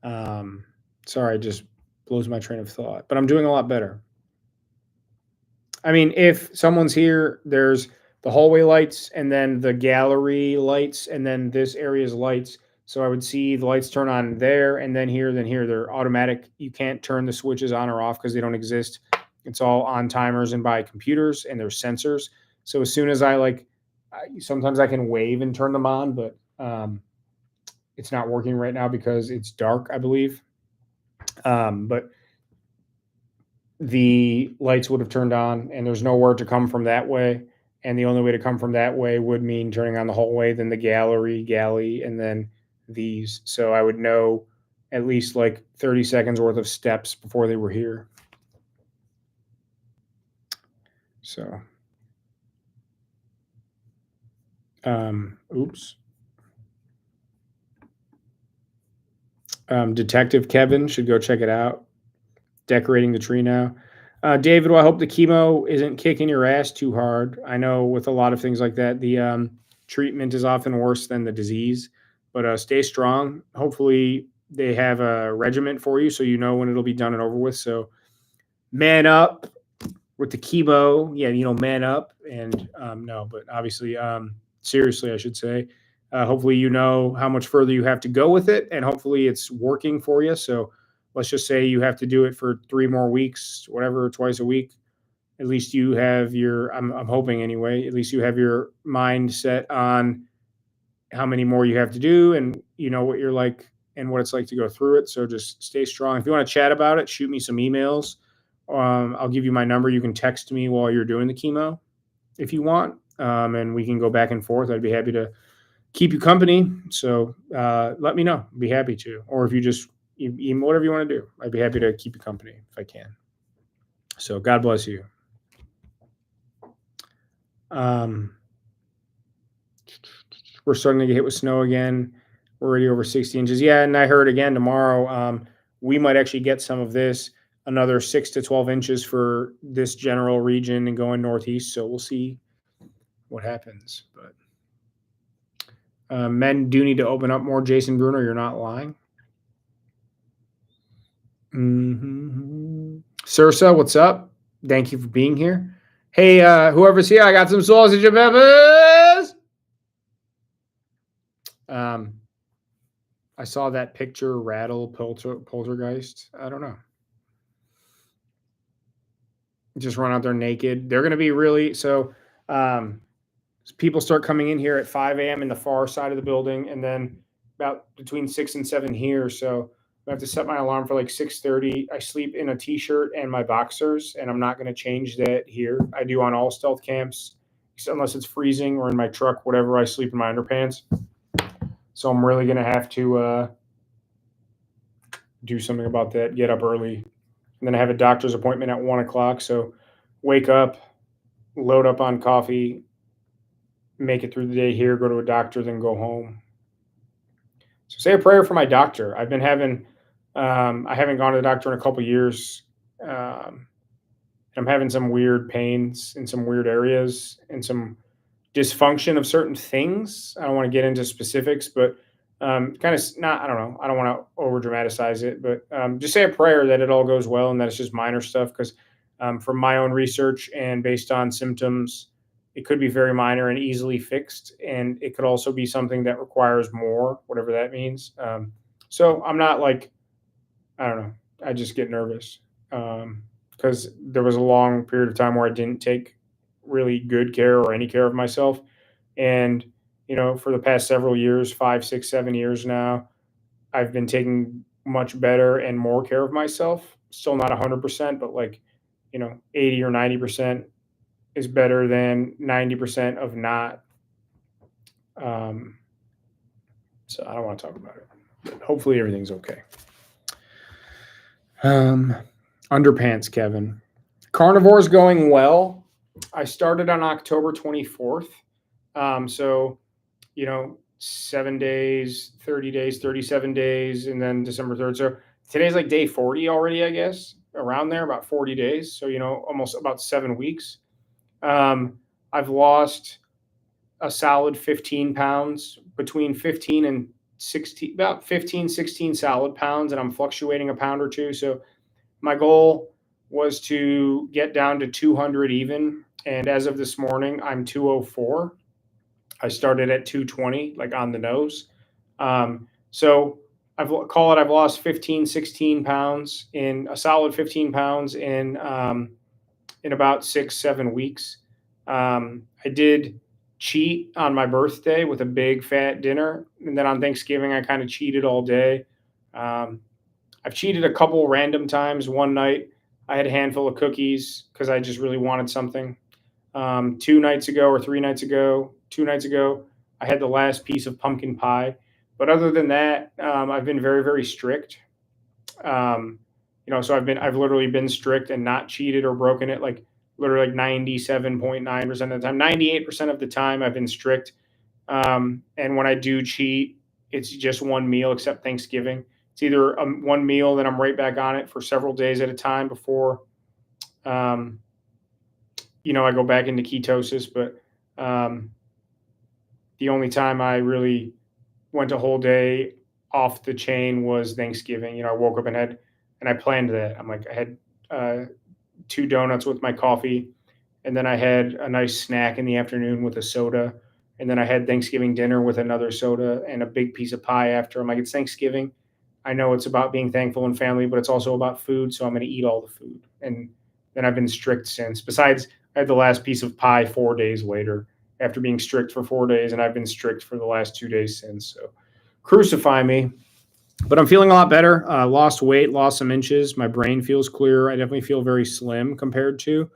Sorry, it just blows my train of thought, but I'm doing a lot better. I mean, if someone's here, there's the hallway lights and then the gallery lights and then this area's lights. So I would see the lights turn on there and then here, then here. They're automatic. You can't turn the switches on or off because they don't exist. It's all on timers and by computers, and there's sensors. So as soon as sometimes I can wave and turn them on, but it's not working right now because it's dark, I believe. But the lights would have turned on, and there's nowhere to come from that way. And the only way to come from that way would mean turning on the hallway, then the galley, and then these. So I would know at least like 30 seconds worth of steps before they were here. So, oops. Detective Kevin should go check it out. Decorating the tree now. David, well, I hope the chemo isn't kicking your ass too hard. I know with a lot of things like that, the treatment is often worse than the disease, but stay strong. Hopefully they have a regimen for you so you know when it'll be done and over with. So man up with the chemo. Yeah, man up. And no, but obviously, seriously, I should say, hopefully you know how much further you have to go with it, and hopefully it's working for you. So let's just say you have to do it for 3 more weeks, whatever, twice a week. At least you have I'm hoping anyway, at least you have your mind set on how many more you have to do, and you know what you're like and what it's like to go through it. So just stay strong. If you want to chat about it, shoot me some emails. I'll give you my number. You can text me while you're doing the chemo if you want, and we can go back and forth. I'd be happy to keep you company. So let me know. I'd be happy to. Or if you just whatever you want to do, I'd be happy to keep you company if I can. So God bless you. We're starting to get hit with snow again. We're already over 60 inches. Yeah, and I heard again tomorrow, we might actually get some of this, another 6 to 12 inches for this general region and going northeast. So we'll see what happens. But men do need to open up more. Jason Bruno, you're not lying. Mm-hmm. Sursa, what's up? Thank you for being here. Hey, whoever's here, I got some sausage and peppers. I saw that picture rattle poltergeist. I don't know. just run out there naked. They're going to be really so. Um, People start coming in here at 5 a.m. in the far side of the building, and then about between 6 and 7 here. So I have to set my alarm for like 6:30. I sleep in a t-shirt and my boxers, and I'm not going to change that here. I do on all stealth camps, unless it's freezing or in my truck, whatever. I sleep in my underpants. So I'm really going to have to do something about that. Get up early, and then I have a doctor's appointment at 1 o'clock. So wake up, load up on coffee, make it through the day here, go to a doctor, then go home. So say a prayer for my doctor. I've been having, I haven't gone to the doctor in a couple years. I'm having some weird pains in some weird areas and some dysfunction of certain things. I don't want to get into specifics, but kind of not, I don't know. I don't want to over dramatize it, but just say a prayer that it all goes well and that it's just minor stuff. Because from my own research and based on symptoms, it could be very minor and easily fixed. And it could also be something that requires more, whatever that means. So I'm not like, I don't know. I just get nervous because there was a long period of time where I didn't take really good care or any care of myself. And, for the past several years, 5, 6, 7 years now, I've been taking much better and more care of myself. Still not 100%, but like, 80 or 90% is better than 90% of not. Um, so I don't want to talk about it, but hopefully everything's okay. Underpants, Kevin. Carnivore's going well. I started on October 24th. So, 7 days, 30 days, 37 days, and then December 3rd. So today's like day 40 already, I guess, around there, about 40 days. So, almost about 7 weeks. I've lost a solid 15 pounds, between 15 and 16, about 15, 16 solid pounds, and I'm fluctuating a pound or two. So my goal was to get down to 200 even. And as of this morning, I'm 204. I started at 220, like on the nose. So I've lost 15, 16 pounds in a solid 15 pounds in about 6, 7 weeks. I did cheat on my birthday with a big fat dinner. And then on Thanksgiving, I kind of cheated all day. I've cheated a couple random times. One night, I had a handful of cookies because I just really wanted something. 2 nights ago or 3 nights ago, 2 nights ago, I had the last piece of pumpkin pie. But other than that, I've been very, very strict. So I've literally been strict and not cheated or broken it. Like literally like 97.9% of the time, 98% of the time I've been strict. And when I do cheat, it's just one meal except Thanksgiving. It's either one meal, then I'm right back on it for several days at a time before, I go back into ketosis. But the only time I really went a whole day off the chain was Thanksgiving. I woke up and I planned that. I'm like, I had 2 donuts with my coffee, and then I had a nice snack in the afternoon with a soda. And then I had Thanksgiving dinner with another soda and a big piece of pie after. I'm like, it's Thanksgiving. I know it's about being thankful and family, but it's also about food. So I'm going to eat all the food. And then I've been strict since. Besides, I had the last piece of pie 4 days later after being strict for 4 days. And I've been strict for the last 2 days since. So crucify me. But I'm feeling a lot better. Lost weight, lost some inches. My brain feels clearer. I definitely feel very slim compared to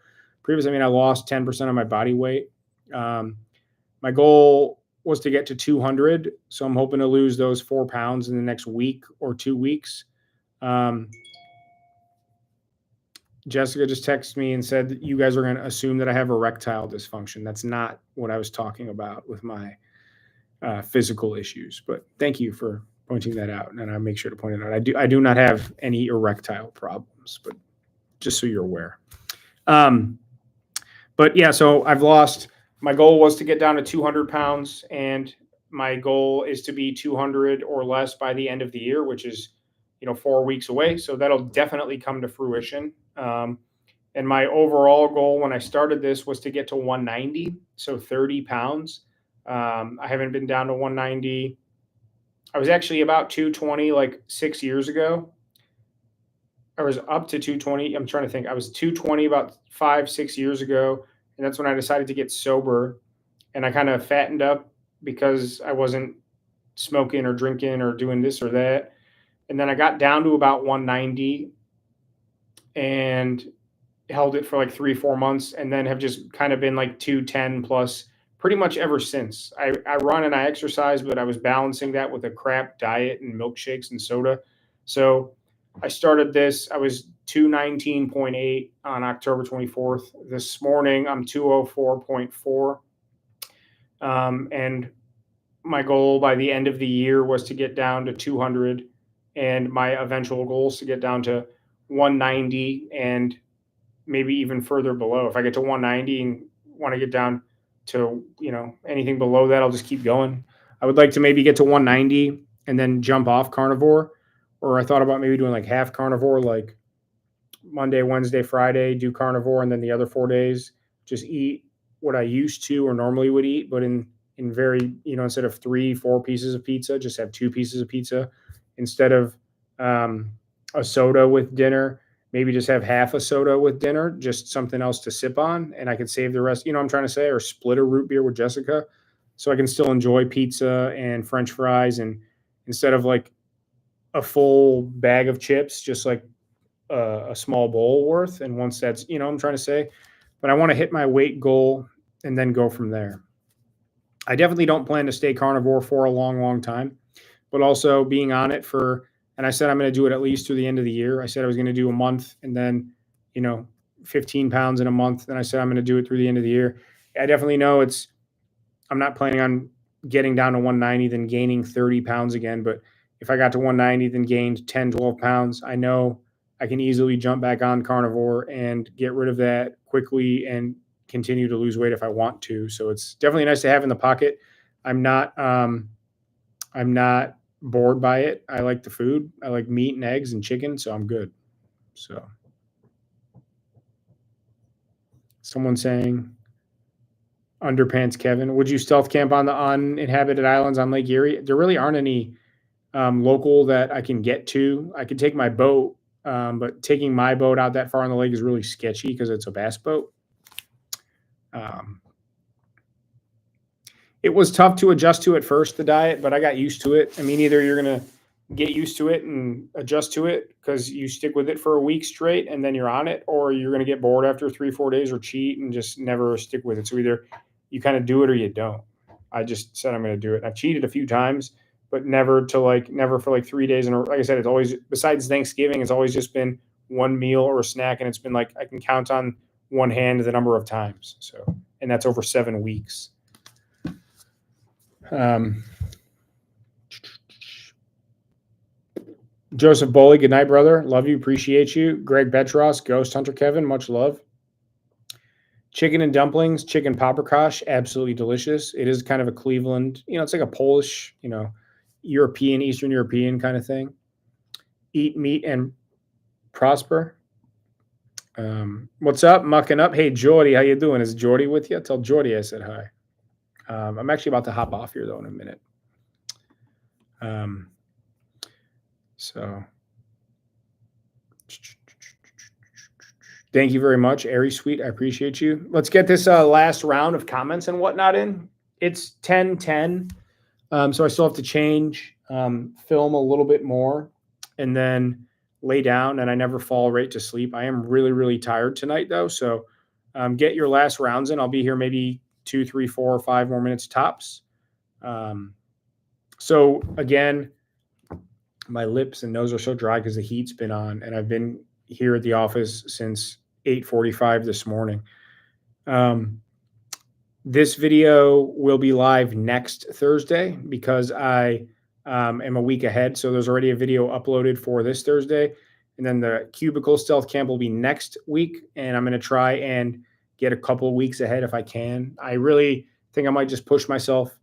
previous. I lost 10% of my body weight. My goal was to get to 200. So I'm hoping to lose those 4 pounds in the next week or 2 weeks. Jessica just texted me and said that you guys are going to assume that I have erectile dysfunction. That's not what I was talking about with my physical issues. But thank you for pointing that out, and I make sure to point it out. I do not have any erectile problems, but just so you're aware. But yeah, so I've lost. My goal was to get down to 200 pounds, and my goal is to be 200 or less by the end of the year, which is 4 weeks away. So that'll definitely come to fruition. And my overall goal when I started this was to get to 190, so 30 pounds. I haven't been down to 190. I was actually about 220 like 6 years ago. I was up to 220. I'm trying to think. I was 220 about 5, 6 years ago. And that's when I decided to get sober. And I kind of fattened up because I wasn't smoking or drinking or doing this or that. And then I got down to about 190 and held it for like 3, 4 months, and then have just kind of been like 210 plus pretty much ever since. I run and I exercise, but I was balancing that with a crap diet and milkshakes and soda. So I started this. I was 219.8 on October 24th. This morning I'm 204.4. And my goal by the end of the year was to get down to 200, and my eventual goal is to get down to 190 and maybe even further below. If I get to 190 and want to get down to, anything below that, I'll just keep going. I would like to maybe get to 190 and then jump off carnivore. Or I thought about maybe doing like half carnivore, like Monday, Wednesday, Friday, do carnivore, and then the other 4 days just eat what I used to or normally would eat, but in very, instead of 3, 4 pieces of pizza, just have 2 pieces of pizza. Instead of a soda with dinner, maybe just have half a soda with dinner, just something else to sip on, and I could save the rest. You know what I'm trying to say? Or split a root beer with Jessica, so I can still enjoy pizza and French fries, and instead of like a full bag of chips, just like a small bowl worth. And once that's, I'm trying to say, but I want to hit my weight goal and then go from there. I definitely don't plan to stay carnivore for a long, long time, but also being on it for, and I said I'm going to do it at least through the end of the year. I said I was going to do a month and then, 15 pounds in a month. And I said I'm going to do it through the end of the year. I definitely know I'm not planning on getting down to 190, then gaining 30 pounds again. But if I got to 190, then gained 10, 12 pounds, I know I can easily jump back on carnivore and get rid of that quickly and continue to lose weight if I want to. So it's definitely nice to have in the pocket. I'm not bored by it. I like the food. I like meat and eggs and chicken, so I'm good. So someone saying underpants Kevin, would you stealth camp on the uninhabited islands on Lake Erie? There really aren't any local that I can get to. I could take my boat, but taking my boat out that far on the lake is really sketchy because it's a bass boat. It was tough to adjust to at first, the diet, but I got used to it. I mean, either you're going to get used to it and adjust to it because you stick with it for a week straight and then you're on it, or you're going to get bored after 3, 4 days or cheat and just never stick with it. So either you kind of do it or you don't. I just said I'm going to do it. I've cheated a few times, but never for like 3 days. And like I said, it's always, besides Thanksgiving, it's always just been one meal or a snack. And it's been like, I can count on one hand the number of times. So, and that's over 7 weeks. Joseph Boley, good night, brother. Love you, appreciate you. Greg Betros, Ghost Hunter Kevin, much love. Chicken and dumplings, chicken paprikash, absolutely delicious. It is kind of a Cleveland, it's like a Polish, European, Eastern European kind of thing. Eat meat and prosper. What's up? Mucking up. Hey, Jordy, how you doing? Is Jordy with you? Tell Jordy I said hi. I'm actually about to hop off here, though, in a minute. So thank you very much, Airy Sweet. I appreciate you. Let's get this last round of comments and whatnot in. It's 10:10, so I still have to change, film a little bit more, and then lay down, and I never fall right to sleep. I am really, really tired tonight, though, so get your last rounds in. I'll be here maybe 2, 3, 4, 5 more minutes tops. So again, my lips and nose are so dry because the heat's been on, and I've been here at the office since 8:45 this morning. This video will be live next Thursday because I am a week ahead. So there's already a video uploaded for this Thursday. And then the Cubicle Stealth Camp will be next week. And I'm going to try and get a couple weeks ahead if I can. I really think I might just push myself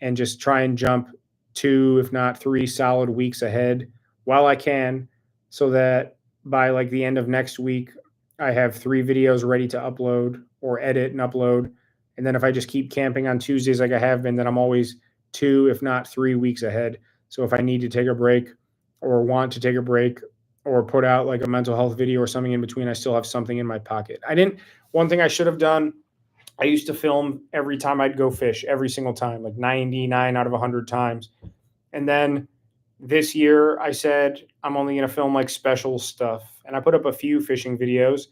and just try and jump 2, if not 3 solid weeks ahead while I can, so that by like the end of next week, I have 3 videos ready to upload or edit and upload. And then if I just keep camping on Tuesdays like I have been, then I'm always 2, if not 3 weeks ahead. So if I need to take a break or want to take a break, or put out like a mental health video or something in between, I still have something in my pocket. One thing I should have done, I used to film every time I'd go fish, every single time, like 99 out of 100 times. And then this year I said, I'm only going to film like special stuff. And I put up a few fishing videos,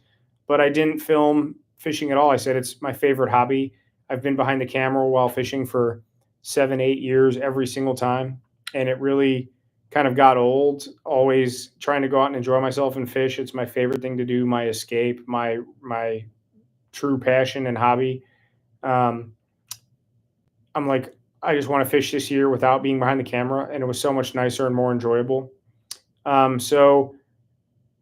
but I didn't film fishing at all. I said, it's my favorite hobby. I've been behind the camera while fishing for 7, 8 years every single time. And it really kind of got old, always trying to go out and enjoy myself and fish. It's my favorite thing to do, my escape, my true passion and hobby. Um, I'm like, I just want to fish this year without being behind the camera, and it was so much nicer and more enjoyable. So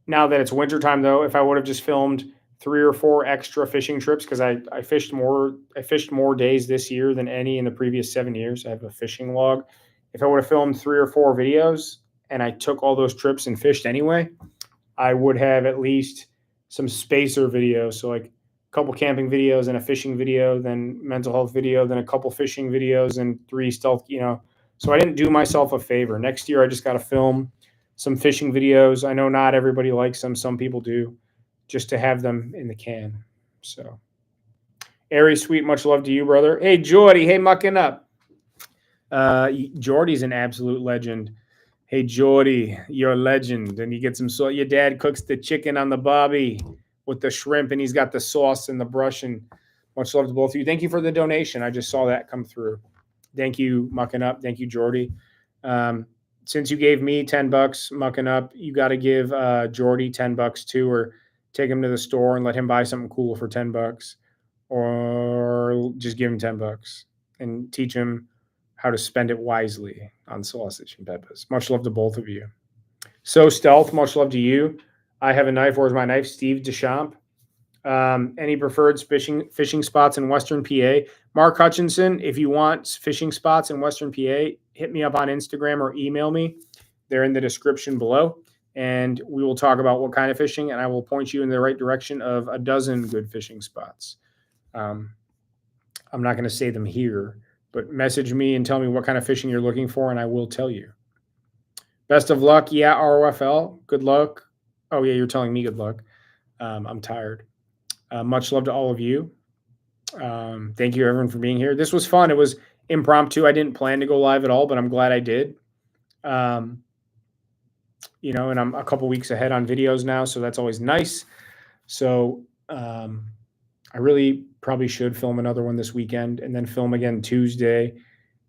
now that it's wintertime, though, if I would have just filmed 3 or 4 extra fishing trips, because I fished more days this year than any in the previous 7 years. I have a fishing log. If I would have filmed 3 or 4 videos and I took all those trips and fished anyway, I would have at least some spacer videos. So like a couple camping videos and a fishing video, then mental health video, then a couple fishing videos and 3 stealth, So I didn't do myself a favor. Next year, I just got to film some fishing videos. I know not everybody likes them. Some people do, just to have them in the can. So, Airy Sweet, much love to you, brother. Hey, Jordy. Hey, mucking up. Jordy's an absolute legend. Hey, Jordy, you're a legend. And you get some salt. Your dad cooks the chicken on the bobby with the shrimp, and he's got the sauce and the brush. And much love to both of you. Thank you for the donation. I just saw that come through. Thank you, mucking up. Thank you, Jordy. Since you gave me $10, mucking up, you got to give Jordy $10 too, or take him to the store and let him buy something cool for $10, or just give him $10 and teach him how to spend it wisely on sausage and peppers. Much love to both of you. So Stealth, much love to you. I have a knife. Where's my knife? Steve Deschamps. Any preferred fishing spots in Western PA? Mark Hutchinson, if you want fishing spots in Western PA, hit me up on Instagram or email me. They're in the description below. And we will talk about what kind of fishing, and I will point you in the right direction of a dozen good fishing spots. I'm not going to say them here, but message me and tell me what kind of fishing you're looking for, and I will tell you. Best of luck. Yeah, ROFL. Good luck. Oh, yeah, you're telling me good luck. I'm tired. Much love to all of you. Thank you, everyone, for being here. This was fun. It was impromptu. I didn't plan to go live at all, but I'm glad I did. And I'm a couple weeks ahead on videos now, so that's always nice. So I really probably should film another one this weekend and then film again Tuesday,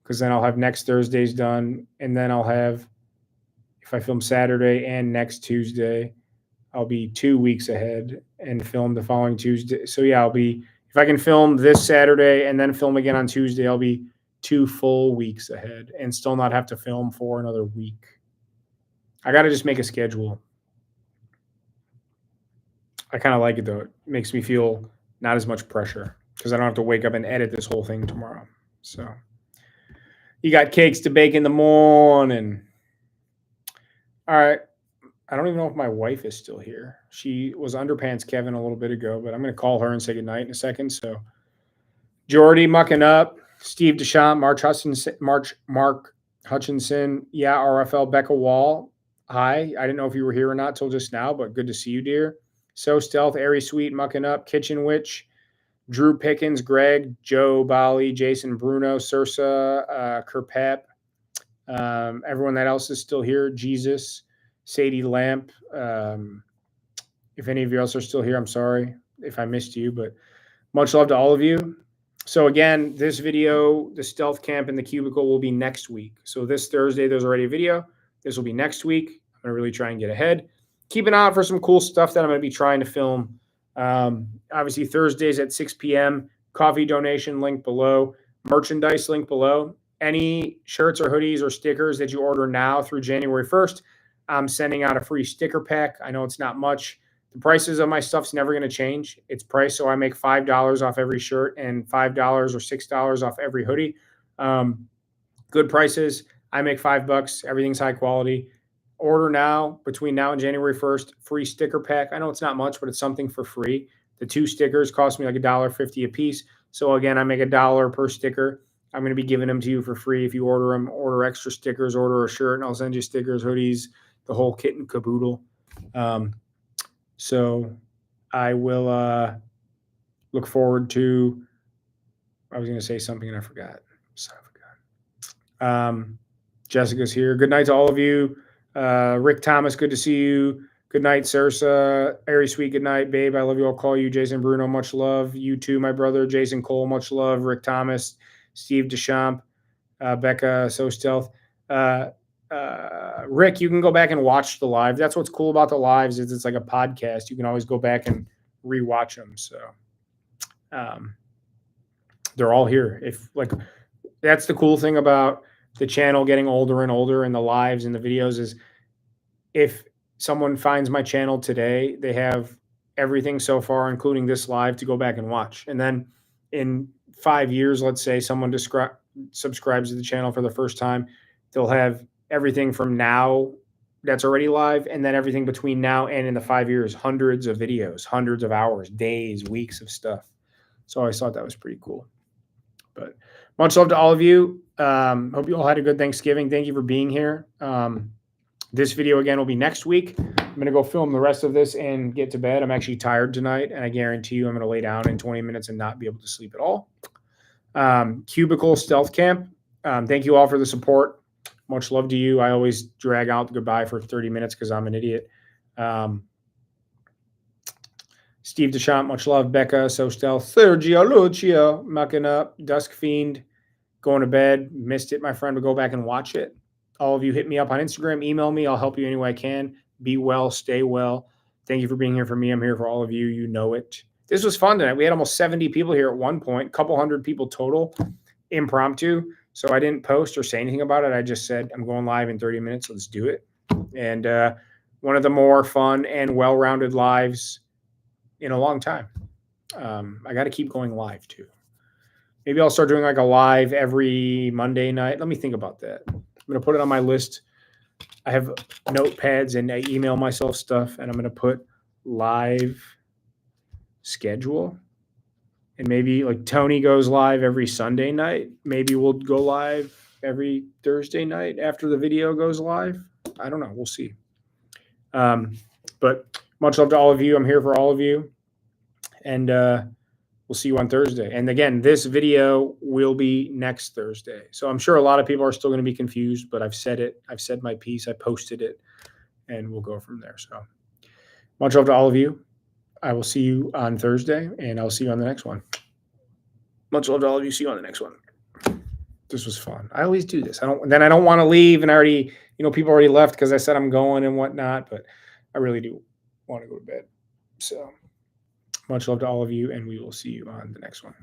because then I'll have next Thursday's done, and then I'll have, if I film Saturday and next Tuesday, I'll be 2 weeks ahead and film the following Tuesday. So yeah, if I can film this Saturday and then film again on Tuesday, I'll be 2 full weeks ahead and still not have to film for another week. I got to just make a schedule. I kind of like it though. It makes me feel not as much pressure because I don't have to wake up and edit this whole thing tomorrow. So you got cakes to bake in the morning. All right. I don't even know if my wife is still here. She was underpants Kevin a little bit ago, but I'm going to call her and say goodnight in a second. So Jordy mucking up, Steve Deschamps, Mark Hutchinson. Yeah, RFL, Becca Wall. Hi. I didn't know if you were here or not till just now, but good to see you, dear. So Stealth, Airy Sweet, mucking up, Kitchen Witch, Drew Pickens, Greg, Joe Bali, Jason Bruno, Sursa, Kerpep, everyone that else is still here, Jesus, Sadie Lamp. If any of you else are still here, I'm sorry if I missed you, but much love to all of you. So again, this video, the Stealth Camp and the Cubicle, will be next week. So this Thursday, there's already a video. This will be next week. I'm going to really try and get ahead. Keep an eye out for some cool stuff that I'm going to be trying to film. Obviously, Thursdays at 6 p.m. Coffee donation link below. Merchandise link below. Any shirts or hoodies or stickers that you order now through January 1st, I'm sending out a free sticker pack. I know it's not much. The prices of my stuff's never going to change. It's priced, so I make $5 off every shirt and $5 or $6 off every hoodie. Good prices. I make $5. Everything's high quality. Order now, between now and January 1st, free sticker pack. I know it's not much, but it's something for free. The 2 stickers cost me like $1.50 a piece. So again, I make $1 per sticker. I'm going to be giving them to you for free if you order them. Order extra stickers, order a shirt, and I'll send you stickers, hoodies, the whole kit and caboodle. So I will look forward to. I was going to say something and I forgot. Son of a gun. Jessica's here. Good night to all of you. Rick Thomas, good to see you. Good night, Sarsa. Airy Sweet, good night, babe. I love you. I'll call you. Jason Bruno, much love. You too, my brother. Jason Cole, much love. Rick Thomas, Steve Deschamps, Becca, So Stealth. Rick, you can go back and watch the live. That's what's cool about the lives is it's like a podcast. You can always go back and rewatch them. So they're all here. If like that's the cool thing about the channel getting older and older and the lives and the videos is if someone finds my channel today, they have everything so far, including this live, to go back and watch. And then in 5 years, let's say someone subscribes to the channel for the first time, they'll have everything from now that's already live, and then everything between now and in the 5 years, hundreds of videos, hundreds of hours, days, weeks of stuff. So I always thought that was pretty cool. But much love to all of you. Hope you all had a good Thanksgiving. Thank you for being here. This video again will be next week. I'm going to go film the rest of this and get to bed. I'm actually tired tonight, and I guarantee you I'm going to lay down in 20 minutes and not be able to sleep at all. Cubicle Stealth Camp. Thank you all for the support. Much love to you. I always drag out the goodbye for 30 minutes because I'm an idiot. Steve Deschamps, much love. Becca, So Stealth. Sergio Lucio, mucking up. Dusk Fiend, going to bed. Missed it, my friend, but go back and watch it. All of you hit me up on Instagram, email me. I'll help you any way I can. Be well, stay well. Thank you for being here for me. I'm here for all of you. You know it. This was fun tonight. We had almost 70 people here at one point, a couple hundred people total, impromptu. So I didn't post or say anything about it. I just said, I'm going live in 30 minutes. Let's do it. And one of the more fun and well-rounded lives in a long time. I got to keep going live too. Maybe I'll start doing like a live every Monday night. Let me think about that. I'm going to put it on my list. I have notepads and I email myself stuff, and I'm going to put live schedule. And maybe like Tony goes live every Sunday night. Maybe we'll go live every Thursday night after the video goes live. I don't know. We'll see. But much love to all of you. I'm here for all of you. And we'll see you on Thursday. And again, this video will be next Thursday. So I'm sure a lot of people are still going to be confused, but I've said it. I've said my piece. I posted it, and we'll go from there. So much love to all of you. I will see you on Thursday, and I'll see you on the next one. Much love to all of you. See you on the next one. This was fun. I always do this. I don't want to leave, and I already, people already left because I said I'm going and whatnot, but I really do want to go to bed. So much love to all of you, and we will see you on the next one.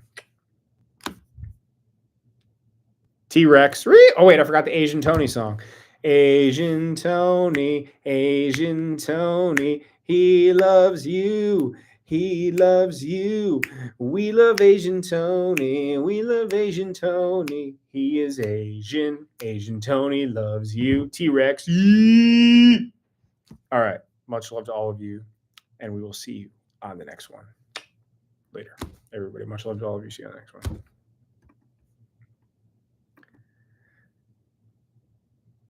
T-Rex. Oh, wait, I forgot the Asian Tony song. Asian Tony, he loves you. He loves you. We love Asian Tony. We love Asian Tony. He is Asian. Asian Tony loves you. T-Rex. Yee! All right. Much love to all of you, and we will see you on the next one. Later. Everybody, much love to all of you. See you on the next one.